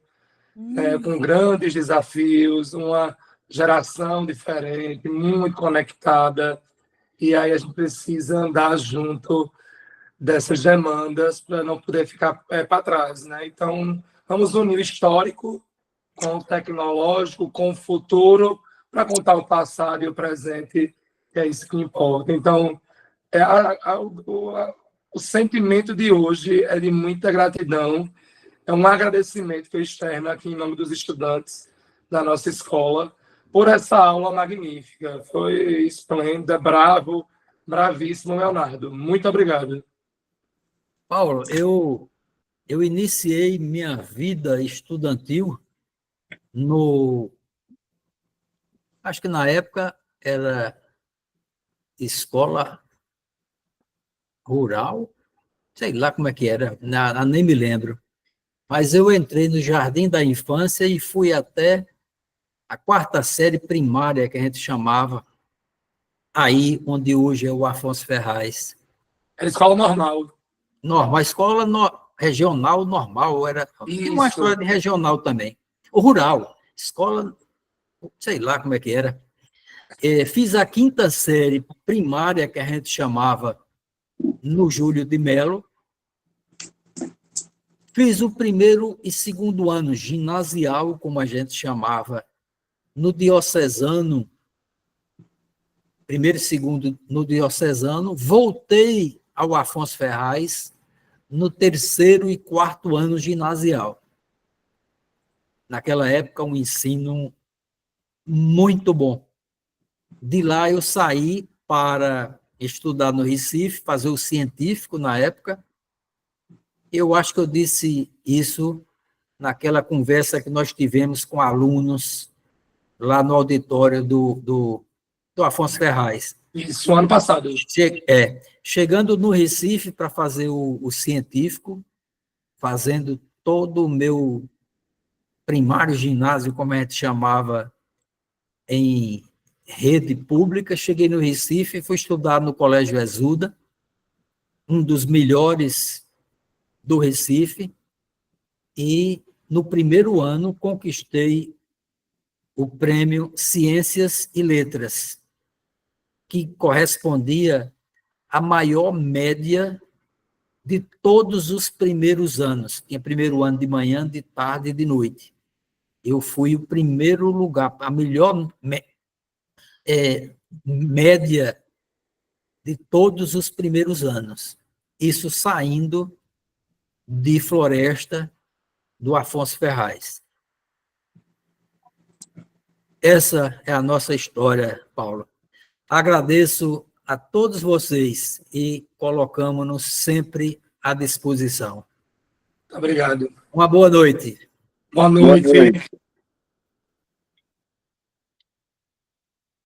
com grandes desafios, uma geração diferente, muito conectada, e aí a gente precisa andar junto dessas demandas para não poder ficar para trás, né? Então, vamos unir o histórico com o tecnológico, com o futuro, para contar o passado e o presente, que é isso que importa. Então, o sentimento de hoje é de muita gratidão, é um agradecimento que eu externo aqui em nome dos estudantes da nossa escola por essa aula magnífica. Foi esplêndida, bravíssimo, Leonardo. Muito obrigado. Paulo, eu iniciei minha vida estudantil acho que na época era escola rural, sei lá como é que era, nem me lembro. Mas eu entrei no Jardim da Infância e fui até a 4ª série primária, que a gente chamava, aí onde hoje é o Afonso Ferraz. Era escola normal. Normal, a escola regional normal, tinha uma Isso. história de regional também. O rural, escola, sei lá como é que era. Fiz a 5ª série primária, que a gente chamava no Júlio de Melo. Fiz o 1º e 2º ano ginasial, como a gente chamava, no Diocesano, 1º e 2º no Diocesano. Voltei ao Afonso Ferraz no 3º e 4º ano ginasial. Naquela época, um ensino muito bom. De lá eu saí para estudar no Recife, fazer o científico na época. Eu acho que eu disse isso naquela conversa que nós tivemos com alunos lá no auditório do Afonso Ferraz. Isso, ano passado. Chegando no Recife para fazer o científico, fazendo todo o meu primário ginásio, como a gente chamava, em rede pública. Cheguei no Recife e fui estudar no Colégio Exuda, um dos melhores do Recife, e no 1º ano conquistei o prêmio Ciências e Letras, que correspondia à maior média de todos os primeiros anos. Tinha 1º ano de manhã, de tarde e de noite. Eu fui o 1º lugar, a melhor média de todos os primeiros anos. Isso saindo de Floresta, do Afonso Ferraz. Essa é a nossa história, Paulo. Agradeço a todos vocês e colocamos-nos sempre à disposição. Obrigado. Uma boa noite. Boa Boa noite. noite.